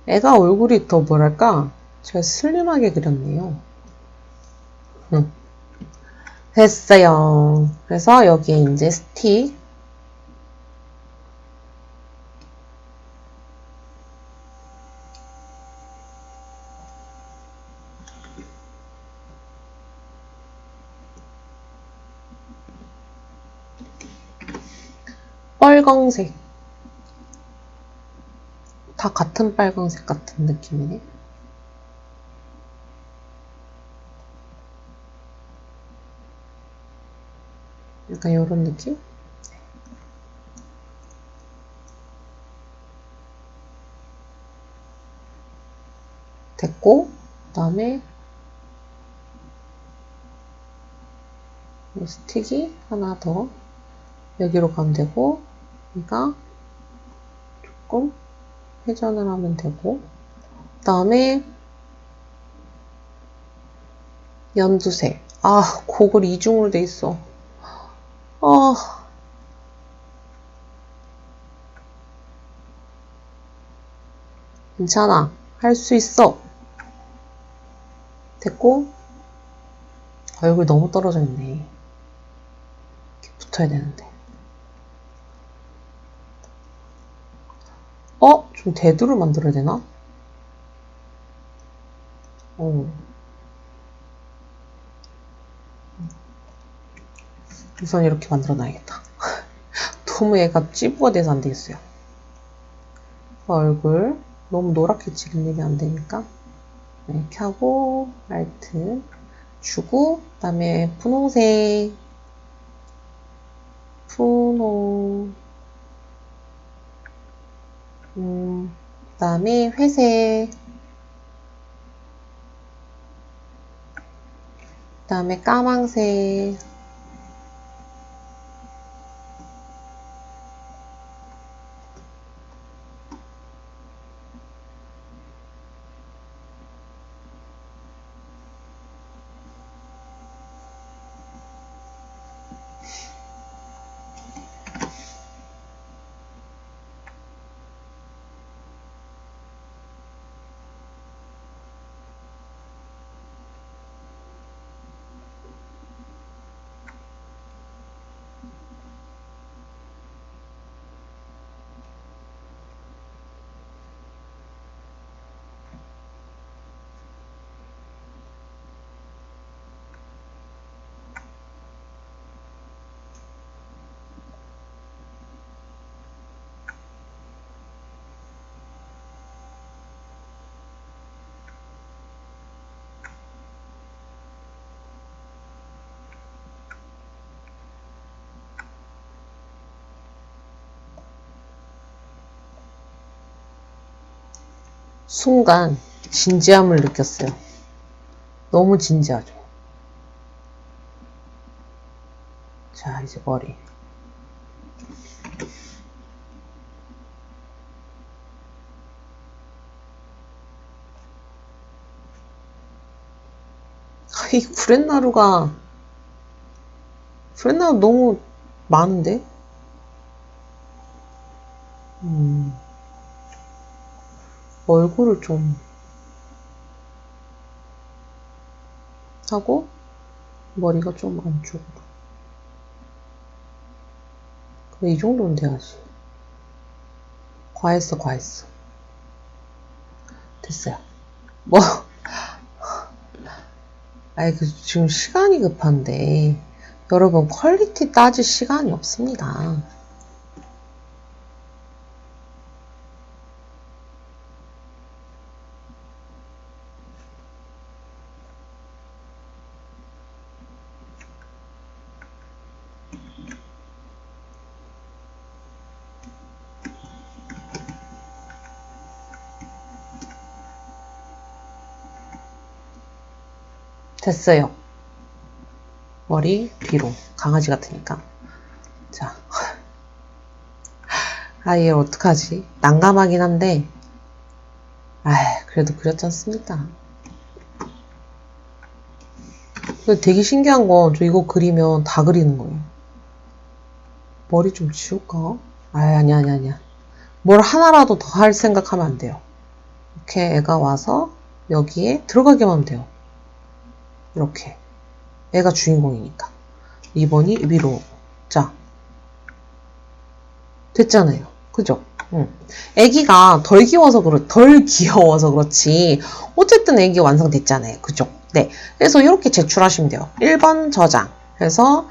애가 얼굴이 더 뭐랄까 제가 슬림하게 그렸네요. 됐어요. 그래서 여기에 이제 스틱, 빨강색. 다 같은 빨강색 같은 느낌이네. 약간 이런 느낌? 됐고, 그 다음에 이 스틱이 하나 더 여기로 가면 되고, 얘가 조금 회전을 하면 되고, 그 다음에 연두색. 아, 고글 이중으로 돼 있어. 괜찮아. 할 수 있어. 됐고, 얼굴 너무 떨어져 있네. 이렇게 붙어야 되는데. 좀 대두를 만들어야 되나? 우선 이렇게 만들어 놔야겠다. 너무 얘가 찌부가 돼서 안 되겠어요. 얼굴 너무 노랗게 지금 안 되니까 이렇게 하고 알트 주고 그 다음에 분홍색 분홍 그 다음에 회색 그 다음에 까망색 순간 진지함을 느꼈어요. 너무 진지하죠. 자, 이제 머리. 이 구렛나루가 너무 많은데? 얼굴을 좀 하고 머리가 좀 안쪽으로. 그래, 이 정도는 돼야지. 과했어. 됐어요. 뭐 아이, 지금 시간이 급한데 여러분, 퀄리티 따질 시간이 없습니다. 됐어요. 머리 뒤로. 강아지 같으니까. 자. 아, 얘 어떡하지? 난감하긴 한데. 그래도 그렸지 않습니까? 근데 되게 신기한 건, 저 이거 그리면 다 그리는 거예요. 머리 좀 지울까? 아니야. 뭘 하나라도 더 할 생각하면 안 돼요. 이렇게 애가 와서 여기에 들어가기만 하면 돼요. 이렇게. 애가 주인공이니까. 2번이 위로. 자. 됐잖아요. 그죠? 애기가 덜 귀여워서 그렇지. 어쨌든 애기 완성됐잖아요. 그죠? 네. 그래서 이렇게 제출하시면 돼요. 1번 저장. 해서,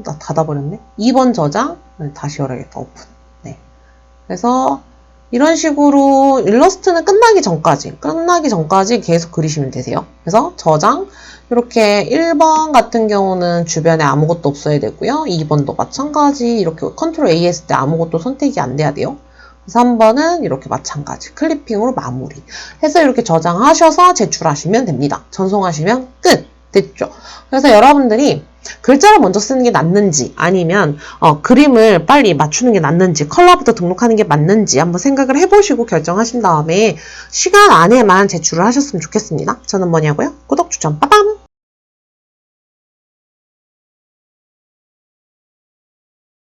나 닫아버렸네. 2번 저장. 다시 열어야겠다. 오픈. 네. 그래서, 이런 식으로 일러스트는 끝나기 전까지 계속 그리시면 되세요. 그래서 저장, 이렇게 1번 같은 경우는 주변에 아무것도 없어야 되고요. 2번도 마찬가지 이렇게 컨트롤 A 했을 때 아무것도 선택이 안 돼야 돼요. 3번은 이렇게 마찬가지 클리핑으로 마무리 해서 이렇게 저장하셔서 제출하시면 됩니다. 전송하시면 끝! 됐죠? 그래서 여러분들이 글자를 먼저 쓰는 게 낫는지 아니면 그림을 빨리 맞추는 게 낫는지 컬러부터 등록하는 게 맞는지 한번 생각을 해보시고 결정하신 다음에 시간 안에만 제출을 하셨으면 좋겠습니다. 저는 뭐냐고요? 구독, 추천, 빠밤!